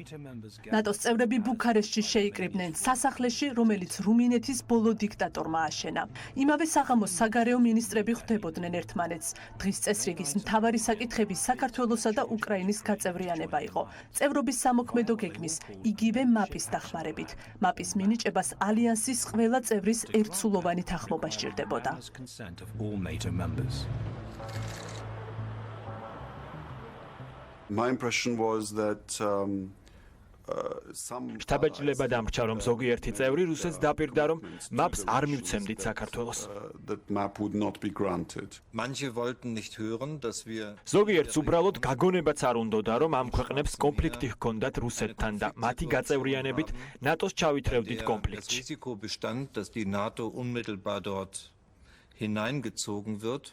ნატოს წევრები ბუქარესტში შეიკრიბნენ სასახლეში, რომელიც რუმინეთის ბოლო დიქტატორმა აშენა. იმავე საღამოს საგარეო მინისტრები ხვდებოდნენ ერთმანეთს. დღის წესრიგის მთავარი საკითხები საქართველოსა და უკრაინის გაწევრიანება იყო. წევრობის სამოქმედო გეგმის იგივე მაპის დახმარებით. მაპის მინიჭებას ალიანსის ყველა წევრის ერთსულოვანი თანხმობა სჭირდებოდა. My impression was that შტაბ-ეჭვება დამრჩა, რომ ზოგიერთი წევრი რუსეთს დაპირდა, რომ მაპს არ მივცემდით საქართველოს. ზოგიერთს უბრალოდ გაგონებაც არ უნდოდა, რომ ამ ქვეყნებს კონფლიქტი ჰქონდათ რუსეთთან და მათი გაწევრიანებით ნატოს ჩავითრევდით კონფლიქტში. hineingezogen wird.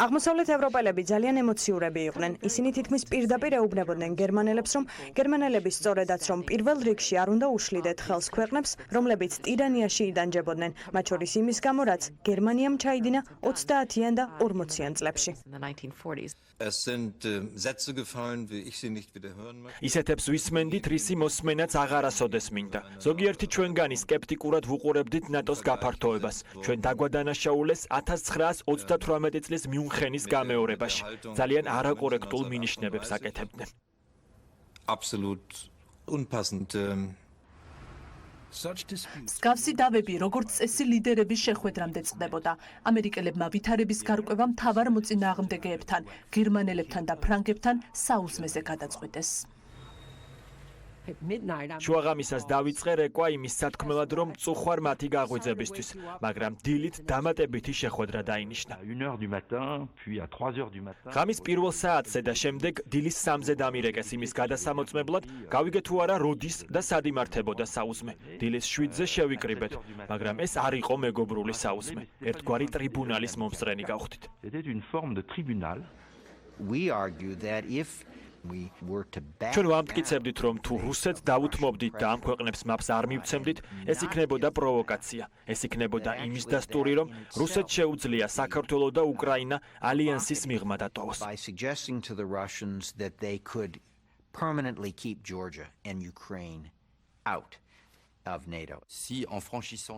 აღმოსავლეთ ევროპელები ძალიან ემოციურები იყვნენ. ისინი თითქმის პირდაპირ ეუბნებოდნენ გერმანელებს, რომ გერმანელები სწორედაც რომ პირველ რიგში არ უნდა უშლიდეთ ხელს ქვეყნებს, რომლებიც ტირანიაში იდანჯებოდნენ, მათ შორის იმის გამო, რაც გერმანიამ ჩაიდინა 30-იან და 40-იან წლებში. Es sind Sätze gefallen, wie ich sie nicht wiederhören möchte. ისეთებს ვისმენდით, რისი მოსმენაც აღარასოდეს მინდა. ზოგიერთი ჩვენგანი სკეპტიკურად ვუყურებდით ნატოს გაფართოებას. ჩვენ დაგვადანაშაულეს 1938 წლის მიუნხენის გამეორებაში. ძალიან არაკორექტულ მინიშნებებს აკეთებდნენ. Absolut unpassend. მსგავსი დავები, როგორც წესი ლიდერების შეხვედრამდე წყდებოდა. ამერიკელებმა ვითარების გარკვევა მთავარ მოწინააღმდეგეებთან, გერმანელებთან და ფრანგებთან საუზმეზე გადაწყვიტეს. შუაღამისას დავიწყე რეკვა იმის სათქმელად, რომ წუხვარ მათი გაღვიძებისთვის, მაგრამ დილით დამატებითი შეხვედრა დაინიშნა. ღამის პირველ საათზე და შემდეგ დილის 3-ზე დამირეკეს იმის გადასამოწმებლად, გავიგე თუ არა როდის და სად იმართებოდა საუზმე. დილის 7-ზე შევიკრიბეთ, მაგრამ ეს არ იყო მეგობრული საუზმე. ერთგვარი ტრიბუნალის მომსწრენი გავხდით. ჩვენ ვამტკიცებდით, რომ თუ რუსეთს დაუთმობდით და ამ ქვეყნებს მაპს არ მივცემდით, ეს იქნებოდა პროვოკაცია. ეს იქნებოდა იმის დასტური, რომ რუსეთს შეუძლია საქართველო და უკრაინა ალიანსის მიღმა დატოვოს.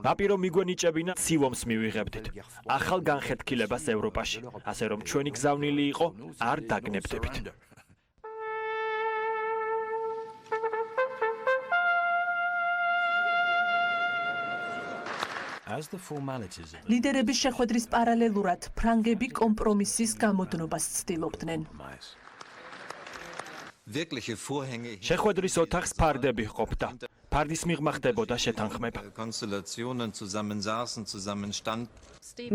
მაპი რომ მიგვენიჭებინა, ცივომს მივიღებდით. ახალ განხეთქილებას ევროპაში, ასე რომ ჩვენი გზავნილი იყო, არ დაგნებდებით. ლიდერების შეხვედრის პარალელურად ფრანგები კომპრომისის გამოდნობას ცდილობდნენ. შეხვედრის ოთახს ფარდები ჰყოფდა. ფარდის მიღმა ხდებოდა შეთანხმება.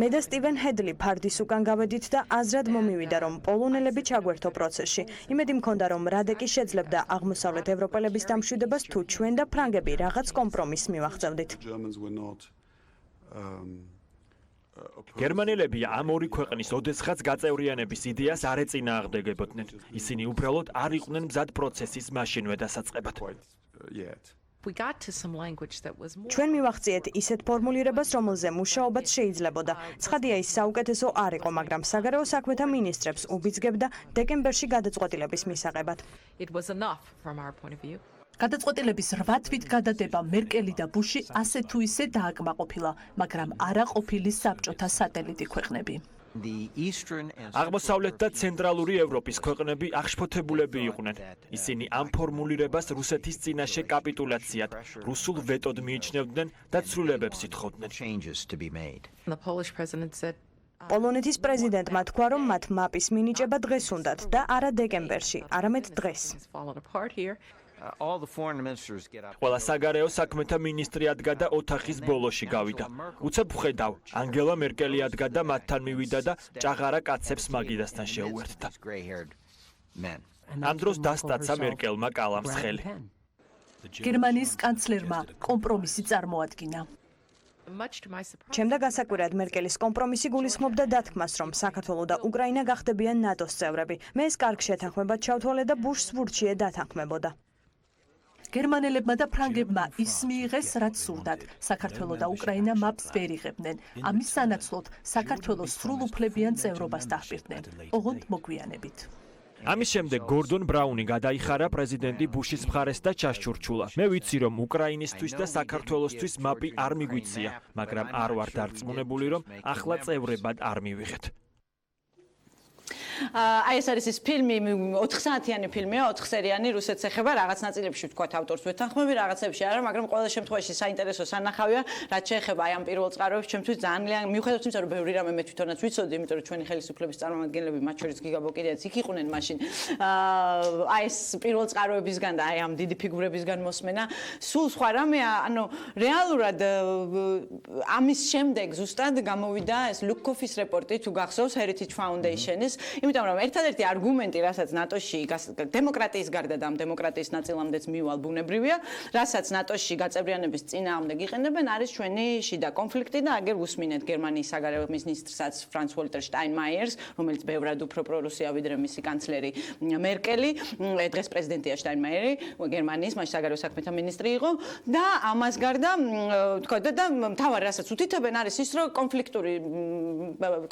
მე და სტივენ ჰედლი ფარდის უკან გავედით და აზრად მომივიდა, რომ პოლონელები ჩაგვერთო პროცესში. იმედი მქონდა, რომ რადეკი შეძლებდა აღმოსავლეთ ევროპელების დამშვიდებას, თუ ჩვენ და ფრანგები რაღაც კომპრომისს მივახცევდით. გერმანელები ამ ორი ქვეყნის ოდესღაც გაწევრიანების იდეას არ ეწინააღმდეგებოდნენ. ისინი უბრალოდ არ იყვნენ მზად პროცესის მაშინვე დასაწყებად. ჩვენ მივახციეთ ისეთ ფორმულირებას, რომელზე მუშაობაც შეიძლებოდა. ცხადია, ის საუკეთესო არ იყო, მაგრამ საგარეო საქმეთა მინისტრებს უბიძგებდა დეკემბერში გადაწყვეტილების მისაღებად. გადაწყვეტილების 8 თვით გადადება მერკელი და ბუში ასე თუ ისე დააკმაყოფილა, მაგრამ არა ყოფილი საბჭოთა სატელიტი ქვეყნები. აღმოსავლეთ და ცენტრალური ევროპის ქვეყნები აღშფოთებულები იყვნენ. ისინი ამ ფორმულირებას რუსეთის წინაშე კაპიტულაციად, რუსულ ვეტოდ მიიჩნევდნენ და ცვლილებებს ითხოვდნენ. პოლონეთის პრეზიდენტმა თქვა, რომ მათ მაპის მინიჭება დღეს უნდათ და არა დეკემბერში, არამედ დღეს. ყველა საგარეო საქმეთა მინისტრი ადგა და ოთახის ბოლოში გავიდა. უცებ ვხედავ, ანგელა მერკელი ადგა და მათთან მივიდა და ჭაღარა კაცებს მაგიდასთან შეუერთდა. ამ დროს დასტაცა მერკელმა კალამს ხელი. გერმანიის კანცლერმა კომპრომისი წარმოადგინა. ჩემდა გასაკვირად მერკელის კომპრომისი გულისხმობდა დათქმას, რომ საქართველო და უკრაინა გახდებიან ნატოს წევრები. მე ეს კარგ შეთანხმებას ჩავთვალე და ბუშს ვურჩიე დათანხმებოდა. გერმანელებმა და ფრანგებმა ის მიიღეს, რაც სურდათ. საქართველო და უკრაინა მაპს ვერ იღებდნენ. ამის სანაცვლოდ საქართველოს სრულუფლებიან წევრობას დაჰპირდნენ. ოღონდ მოგვიანებით. ამის შემდეგ გორდონ ბრაუნი გადაიხარა პრეზიდენტი ბუშის მხარეს და ჩასჩურჩულა. მე ვიცი, რომ უკრაინისთვის და საქართველოსთვის მაპი არ მიგვიცია, მაგრამ არ ვარ დარწმუნებული, რომ ახლა წევრებად არ მივიღეთ. აი ეს არის ის ფილმი 4 საათიანი ფილმია 4 სერიანი რუსეთს ეხება რაღაც ნაწილებში ვთქვათ ავტორს ვეთანხმები რაღაცებში არა მაგრამ ყოველ შემთხვევაში საინტერესო სანახავია რაც შეეხება აი ამ პირველ წყაროებს ჩემთვის ძალიან მიუხედავად იმისა რომ ბევრი რამე მე თვითონაც ვიცოდი იმიტომ რომ ჩვენი ხელისუფლების წარმომადგენლები მათ შორის გიგაბო კიდეც იქ იყვნენ მაშინ აი ეს პირველ წყაროებისგან და აი ამ დიდი ფიგურებისგან მოსმენა სულ სხვა რამეა ანუ რეალურად ამის შემდეგ ზუსტად გამოვიდა ეს ლუკოფის რეპორტი თუ გახსოვს Heritage Foundation-ის იმიტომ რომ ერთადერთი არგუმენტი, რასაც ნატოში დემოკრატიის გარდა და ამ დემოკრატიის ნაწილამდეც მივალ ბუნებრივია, რასაც ნატოში გაწევრიანების წინააღმდეგ იყენებენ, არის ჩვენი შიდა კონფლიქტი და აგერ უსმინეთ გერმანიის საგარეო მინისტრსაც ფრანც ვოლტერ შტაინმაიერს, რომელიც ბევრად უფრო პრორუსია ვიდრე მისი კანცლერი მერკელი, დღეს პრეზიდენტია შტაინმაიერი, გერმანიის მაშინ საგარეო საქმეთა მინისტრი იყო და ამას გარდა თქვა და მთავარი რასაც უთითებენ არის ის რომ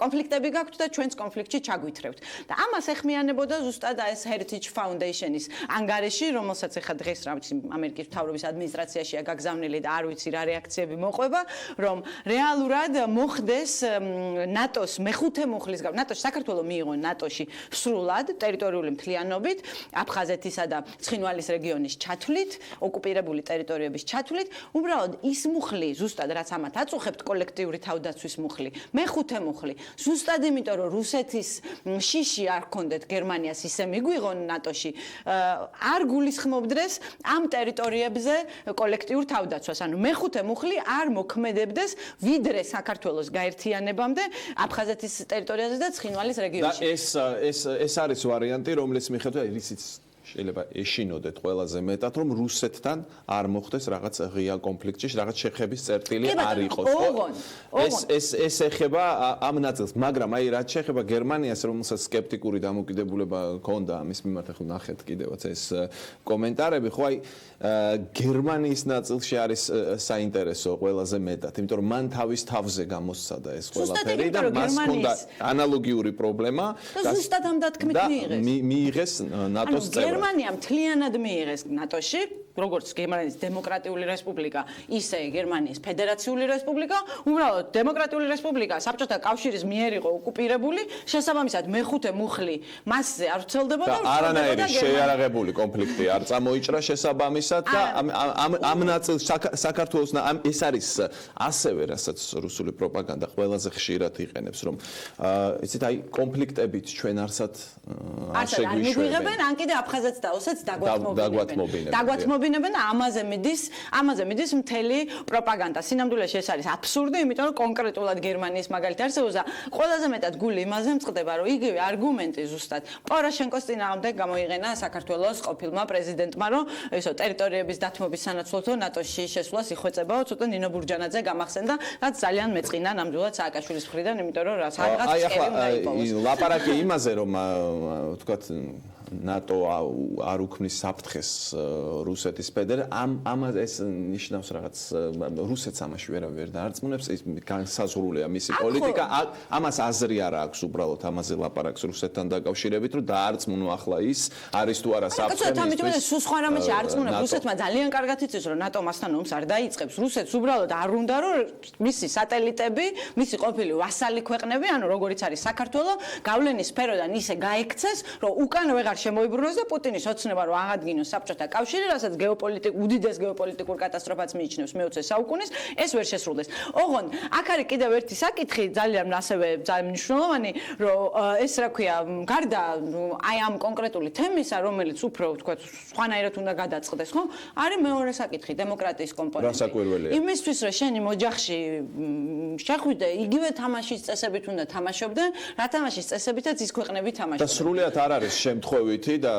კონფლიქტები გაქვთ და ჩვენს კონფლიქტში ჩაგვითრევთ. და ამას ეხმიანებოდა ზუსტად ეს Heritage Foundation-ის ანგარიში, რომელსაც ახლა დღეს რა ვიცი ამერიკის მთავრობის ადმინისტრაციაშია გაგზავნილი და არ ვიცი რა რეაქციები მოყვება, რომ რეალურად მოხდეს ნატოს მეხუთე მუხლის ნატოში საქართველოს მიიღო ნატოში სრულად ტერიტორიული მთლიანობით, აფხაზეთისა და ცხინვალის რეგიონის ჩათვლით, ოკუპირებული ტერიტორიების ჩათვლით, უბრალოდ ის მუხლი ზუსტად რაც ამათ აწუხებთ კოლექტიური თავდაცვის მუხლი, მეხუთე მუხლი, ზუსტად იმიტომ რომ რუსეთის შიში არ ქონდეთ გერმანიას ისე მიგვიღონ ნატოში არ გულისხმობდეს ამ ტერიტორიებზე კოლექტიურ თავდაცვას ანუ მეხუთე მუხლი არ მოქმედებდეს ვიდრე საქართველოს გაერთიანებამდე აფხაზეთის ტერიტორიაზე და ცხინვალის რეგიონში და ეს არის ვარიანტი რომელიც მიხედვით ისიც შეიძლება ეშინოდეთ ყველაზე მეტად რომ რუსეთთან არ მოხდეს რაღაც ღია კონფლიქტში რაღაც შეხების წერტილი არ იყოს ეს ეხება ამ ნაწილს მაგრამ აი რაც შეეხება გერმანიას რომელსაც სკეპტიკური დამოკიდებულება ჰქონდა ამის მიმართ ხო ნახეთ კიდევაც ეს კომენტარები ხო აი გერმანიის ნაწილში არის საინტერესო ყველაზე მეტად იმიტომ რომ მან თავის თავზე გამოსცადა ეს ყველაფერი და მას ჰქონდა ანალოგიური პრობლემა და ზუსტად ამ დათქმით მიიღეს ნატოს წევრად გერმანია მთლიანად მიიღეს ნატოში, როგორც გერმანიის დემოკრატიული რესპუბლიკა, ისე გერმანიის ფედერაციული რესპუბლიკა, უბრალოდ დემოკრატიული რესპუბლიკა საბჭოთა კავშირის მიერ იყო ოკუპირებული, შესაბამისად მეხუთე მუხლი მასზე არ ვრცელდებოდა და არანაირი შეიარაღებული კონფლიქტი არ წამოიჭრა შესაბამისად და ამ ნაწილს საქართველოს ეს არის ასევე რასაც რუსული პროპაგანდა ყველაზე ხშირად იყენებს რომ იცით აი კონფლიქტებით ჩვენ არსად არ შეგვიშვებენ ან კიდე აფხაზ ასაზეც და ოსაც დაგვათმობინებენ და ამაზე მიდის მთელი პროპაგანდა. სინამდვილეში ეს არის აბსურდი, იმიტომ რომ კონკრეტულად გერმანიის მაგალითი არსებობს და ყველაზე მეტად გული იმაზე მწყდება, რომ იგივე არგუმენტი ზუსტად პოროშენკოს წინააღმდეგ გამოიყენა საქართველოს ყოფილმა პრეზიდენტმა, რომ ესო ტერიტორიების დათმობის სანაცვლოდ ნატოში შესვლას იხვეწებაო, ცოტა ნინო ბურჯანაძე გამახსენდა, რაც ძალიან მეწყინა ნამდვილად სააკაშვილის მხრიდან, იმიტომ რომ რაღაც ფსკერი უნდა იპოვოს. ლაპარაკი იმაზე, რომ ვთქვათ ნატო არ უქმნის საფრთხეს რუსეთის ფედერაციას, ამაზე ეს ნიშნავს რაღაც რუსეთს ამაში ვერ დაარწმუნებს, ის განსაზღვრულია მისი პოლიტიკა, ამას აზრი არ აქვს უბრალოდ ამაზე ლაპარაკს რუსეთთან დაკავშირებით, რომ დაარწმუნო ახლა ის არის თუ არა საფრთხე. თამითმეტ სულ სხვა რამეში არწმუნებს რუსეთმა ძალიან კარგად იცის, რომ ნატო მასთან ომს არ დაიწყებს. რუსეთს უბრალოდ არ უნდა, რომ მისი სატელიტები, მისი ყოფილი ვასალი ქვეყნები, ანუ როგორიც არის საქართველო, გავლენის სფეროდან ისე გაექცეს, რომ უკან ვეღარ შემოიბრუნოს და პუტინის ოცნება რომ აღადგინოს საბჭოთა კავშირი, რასაც უდიდეს გეოპოლიტიკურ კატასტროფას მიიჩნევს მე-20 საუკუნის, ეს ვერ შესრულდეს. ოღონდ, აქ არის კიდევ ერთი საკითხი, ძალიან მნიშვნელოვანი, რომ ეს რა ქვია, გარდა აი ამ კონკრეტული თემისა, რომელიც უფრო ვთქვათ, სხვანაირად უნდა გადაწყდეს, ხო? არის მეორე საკითხი, დემოკრატიის კომპონენტი. რა საკვირველია? იმისთვის, რომ შენი ოჯახში შეხვიდე, იგივე თამაშის წესებით უნდა თამაშობდე, რა თამაშის წესებითაც ის ქვეყნები თამაშობდნენ. და სრულიად არ არის შემთხვევითი და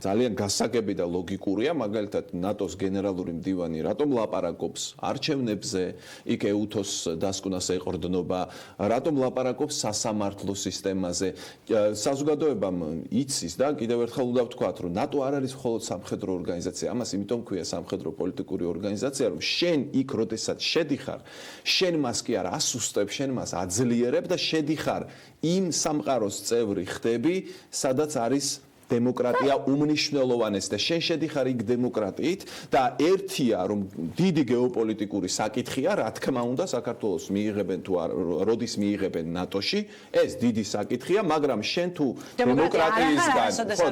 ძალიან გასაგები და ლოგიკურია, მაგალითად ნატოს გენერალური მდივანი რატომ ლაპარაკობს არჩევნებზე, იქ EUTOS დასკვნას ეყრდნობა, რატომ ლაპარაკობს სასამართლო სისტემაზე. საზოგადოებამ იცის და კიდევ ერთხელ უნდა ვთქვათ, რომ ნატო არ არის მხოლოდ სამხედრო ორგანიზაცია, ამას იმიტომ ქვია სამხედრო პოლიტიკური ორგანიზაცია, რომ შენ იქ როდესაც შედიხარ, შენ მას კი არ ასუსტებ, შენ მას აძლიერებ და შედიხარ იმ სამყაროს წევრი ხდები, სადაც არის დემოკრატია უმნიშვნელოვანეს და შენ შედიხარ იქ დემოკრატიით და ერთია რომ დიდი გეოპოლიტიკური საკითხია, რა თქმა უნდა, საქართველოს მიიღებენ თუ არ, როდის მიიღებენ ნატოში, ეს დიდი საკითხია, მაგრამ შენ თუ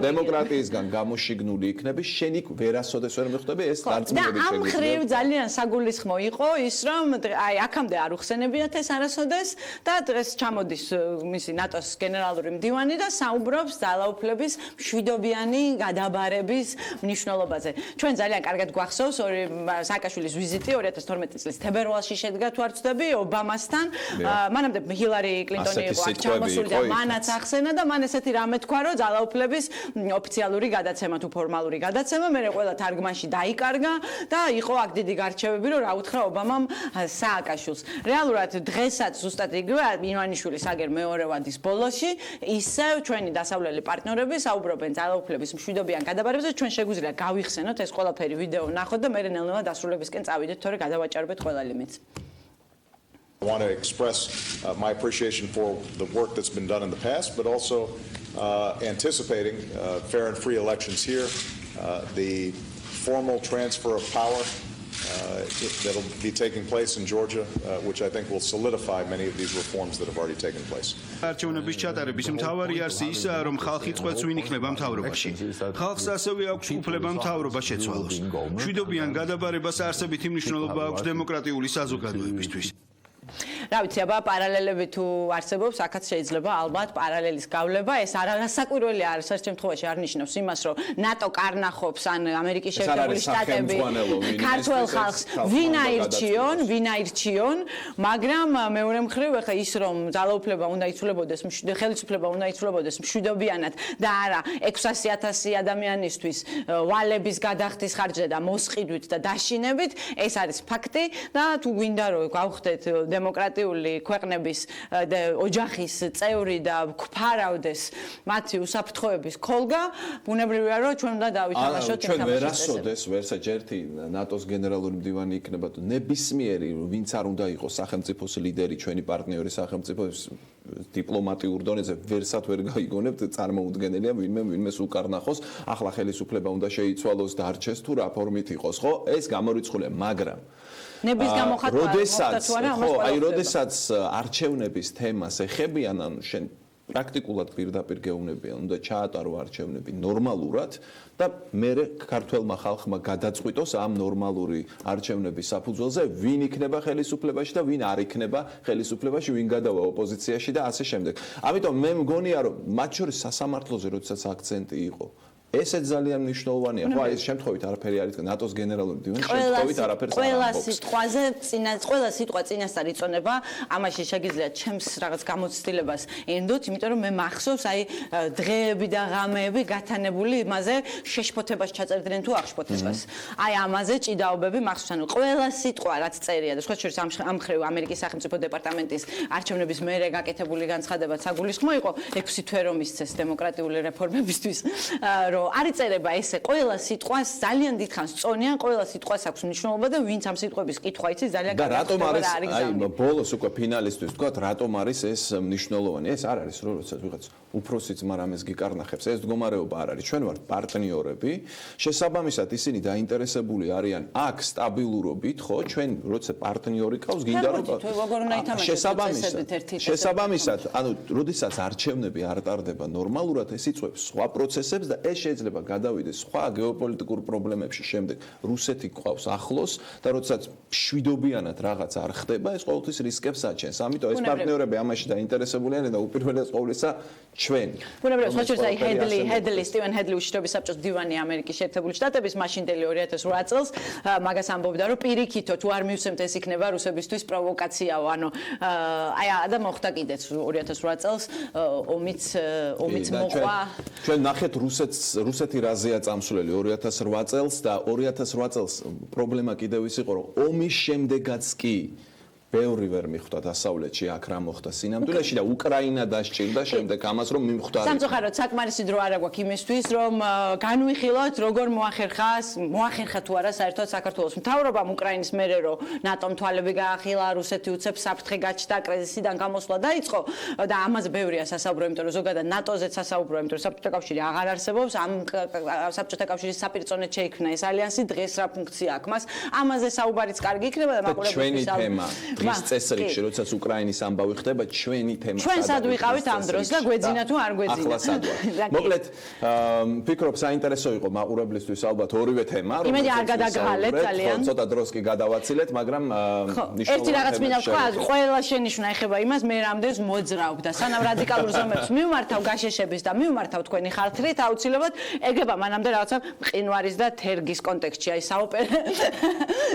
დემოკრატიისგან გამოშიგნული იქნები, შენ იქ ვერასოდეს ვერ მიხვდები, ეს დარწმუნებით შეგვიძლია. და ამ ხრივ ძალიან საგულისხმო იყო ის, რომ აი აქამდე არ უხსენებიათ ეს არასოდეს და დღეს ჩამოდის მისი ნატოს გენერალური მდივანი და საუბრობს ძალაუფლების შვიდობიანი გადაბარების მნიშვნელობაზე. ჩვენ ძალიან კარგად გვახსოვს სააკაშვილის ვიზიტი 2012 წლის თებერვალში შედგა თუ არ ვცდები ობამასთან. მანამდე ჰილარი კლინტონი იყო აქ ჩამოსული და მანაც ახსენა და მან ესეთი რამე თქვა, რომ ძალაუფლების ოფიციალური გადაცემა თუ ფორმალური გადაცემა, მე ყველა თარგმანში დაიკარგა და იყო აქ დიდი გარჩევები, რომ რა უთხრა ობამამ სააკაშვილს. რეალურად დღესაც ზუსტად იგივე ივანიშვილის აგერ მეორე ვადის ბოლოში ისევ ჩვენი დასავლელი პარტნიორები საუბრობენ ძალაუფლების მშვიდობიან გადაბარებაზე, ჩვენ შეგვიძლია გავიხსენოთ ეს ყველაფერი ვიდეო ვნახოთ და მე ნელ-ნელა დასრულებისკენ წავიდეთ, თორე გადავაჭარბეთ ყველა ლიმიტს. I want to express my appreciation for the work that's been done in the past, but also anticipating fair and free elections here, the formal transfer of power that'll be taking place in Georgia, which I think will solidify many of these reforms that have already taken place. არჩევნების ჩატარების მთავარი არსი ისაა, რომ ხალხი წყვეტს ვინ იქნება მთავრობაში. ხალხს ასევე აქვს უფლება მთავრობა შეცვალოს. მშვიდობიან გადაბარებას არსებითი მნიშვნელობა აქვს დემოკრატიული საზოგადოებისთვის. რა ვიცი, აბა პარალელები თუ არსებობს, აქაც შეიძლება ალბათ პარალელის გავლება, ეს არასაკვირველი არის, ერთ შემთხვევაში არ ნიშნავს იმას, რომ ნატო კარნახობს ან ამერიკის შეერთებული შტატები ქართველ ხალხს ვინ აირჩიონ, მაგრამ მეორე მხრივ ახლა ის რომ ძალაუფლება უნდა იცვლებოდეს, ხელისუფლება უნდა იცვლებოდეს მშვიდობიანად და არა 600,000 ადამიანისთვის ვალების გადახდის ხარჯზე და მოსყიდვით და დაშინებით, ეს არის ფაქტი და თუ გვინდა რომ გავხდეთ დემოკრატიული ქვეყნების ოჯახის წევრი და გვფარავდეს მათი უსაფრთხოების ქოლგა, ბუნებრივია რომ ჩვენ უნდა დავითამაშოთ ჩვენ ვერასოდეს ვერსა ჯერთი ნატოს გენერალური მდივანი იქნება თუ ნებისმიერი ვინც არ უნდა იყოს სახელმწიფოს ლიდერი, ჩვენი პარტნიორი სახელმწიფოს დიპლომატიურ დონეზე ვერსად ვერ გაიგონებთ, წარმოუდგენელია ვინმეს უკარნახოს, ახლა ხელისუფლება უნდა შეიცვალოს და არჩეს თუ რა ფორმით იყოს, ხო? ეს გამორიცხულია, მაგრამ ნების გამოხატვა როდესაც არჩევნების თემას ეხებიან, ანუ შენ პრაქტიკულად პირდაპირ გეუბნებიან, უნდა ჩაატარო არჩევნები ნორმალურად და მე ქართველმა ხალხმა გადაწყვიტოს ამ ნორმალური არჩევნების საფუძველზე, ვინ იქნება ხელისუფლებაში და ვინ არ იქნება ხელისუფლებაში, ვინ გადავა ოპოზიციაში და ასე შემდეგ. ამიტომ მე მგონია, რომ მათ შორის სასამართლოზე როდესაც აქცენტი იყო, ესეც ძალიან მნიშვნელოვანია. ხო, აი ეს შემთხვევით არაფერი არის ნატოს გენერალური დივანი შემთხვევით არაფერს არ ამბობს. ყველა სიტყვა წინასწარ იწონება, ამაში შეგიძლიათ ჩემს რაღაც გამოცდილებას ენდოთ, იმიტომ რომ მე მახსოვს აი დღეები და ღამეები გათანებული იმაზე შეშფოთებას ჩაწერდნენ თუ აღშფოთებას. აი ამაზე ჭიდაობები მახსოვს, ანუ ყველა სიტყვა რაც წერია და სხვა შორის ამ ხრივ ამერიკის სახელმწიფო დეპარტამენტის არჩევნების მერე გაკეთებული განცხადება საგულისხმო იყო 6 თვე რომ ისცეს დემოკრატიული რეფორმებისთვის, რომ არ იწერება ესე ყველა სიტყვას ძალიან დიდხანს წონიან, ყველა სიტყვას აქვს მნიშვნელობა და ვინც ამ სიტყვების კითხვა იცის ძალიან და რატომ არის აი ბოლოს უკვე ფინალისტვის თქვა რატომ არის ეს მნიშვნელოვანი? ეს არ არის როცა ვიღაც უფროსი ძმა რამეს გიკარნახებს, ეს მდგომარეობა არ არის. ჩვენ ვართ პარტნიორები, შესაბამისად ისინი დაინტერესებული არიან აქ სტაბილურობით, ხო? ჩვენ როცა პარტნიორი ყავს, გინდა რომ შესაბამისად, ანუ როდესაც არჩევნები არ ტარდება ნორმალურად, ეს იწვევს სხვა პროცესებს და ეს შეიძლება გადავიდეს სხვა გეოპოლიტიკურ პრობლემებში შემდეგ. რუსეთი ყავს ახლოს და როდესაც შვიდობიანად რაღაც არ ხდება, ეს ყოველთვის რისკებს აჩენს. ამიტომ ეს პარტნიორები ამაში დაინტერესებული არიან და უპირველეს ყოვლისა ჩვენ. ბუნებრივია, სხვა შორის აი ჰედლი, სტივენ ჰედლი უშიშრობის საბჭოს დივანი ამერიკის შეერთებული შტატების მაშინდელი 2008 წელს მაგას ამბობდა, რომ პირიქითო თუ არ მივსემთ ეს იქნება რუსებისთვის პროვოკაციაო, ანუ აი და მოხდა კიდეც 2008 წელს ომიც მოყვა. ჩვენ ნახეთ რუსეთი რაზეა წამსვლელი 2008 წელს და 2008 წელს პრობლემა კიდევ ის იყო, რომ ომის შემდეგაც კი ბევრი ვერ მიხვდა დასავლეთში აქ რა მოხდა სინამდვილეში და უკრაინა დასჭირდა შემდეგ ამას რომ მიმხვდარიყო. სამწუხაროდ საკმარისი დრო არ აქვს იმისთვის რომ განვიხილოთ როგორ მოახერხა თუ არა საერთოდ საქართველოს მთავრობამ უკრაინის მერე რომ ნატომ თვალები გაახილა, რუსეთი უცებ საფრთხე გაჩნდა, კრიზისიდან გამოსვლა დაიწყო და ამაზე ბევრია სასაუბრო, იმიტომ რომ ზოგადად ნატოზეც სასაუბრო, იმიტომ რომ საბჭოთა კავშირი აღარ არსებობს, ამ საბჭოთა კავშირის საპირწონედ შეიქმნა ეს ალიანსი, დღეს რა ფუნქცია აქვს მას, ამაზე საუბარიც კარგი იქნება და მაყურებელთვის დღის წესრიგში, როდესაც უკრაინის ამბავი ხდება, ჩვენი თემა. ჩვენ სად ვიყავით ამ დროს და გვეძინა თუ არ გვეძინა. ახლა სად ვარ. მოკლედ, ვფიქრობ საინტერესო იყო მაყურებლისთვის ალბათ ორივე თემა, რომ იმედი არ გადაგღალეთ ძალიან. ცოტა დროს კი გადავაცილეთ, მაგრამ ნიშნავს. ერთი რაღაც მინდა ვთქვა, ყველა შენიშვნა ეხება იმას, მე რამდენს მოძრავ და სანამ რადიკალურ ზომებს მივმართავ გაშეშების და მივმართავ თქვენი ხალხით, აუცილებლად ეგება მანამდე რაღაცა მყინვარის და თერგის კონტექსტში, აი საოპერო.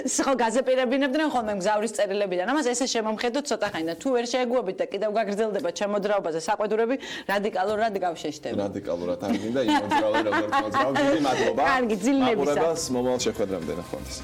ხო გაზეპირებინებდნენ ხოლმე მგზავრის წერილებიდან. ამას ესე შემომხედოთ ცოტა ხანი და თუ ვერ შეეგუებით და კიდევ გაგრძელდება ჩემოძრაობაზე საყვედურები, რადიკალურად გავშეშდები. რადიკალურად არ გინდა იმ მოძრაობა როგორც მოძრაობ. დიდი მადლობა. კარგი, ძილნებისა. მაყურებელს მომავალ შეხვედრამდე ნახვამდის.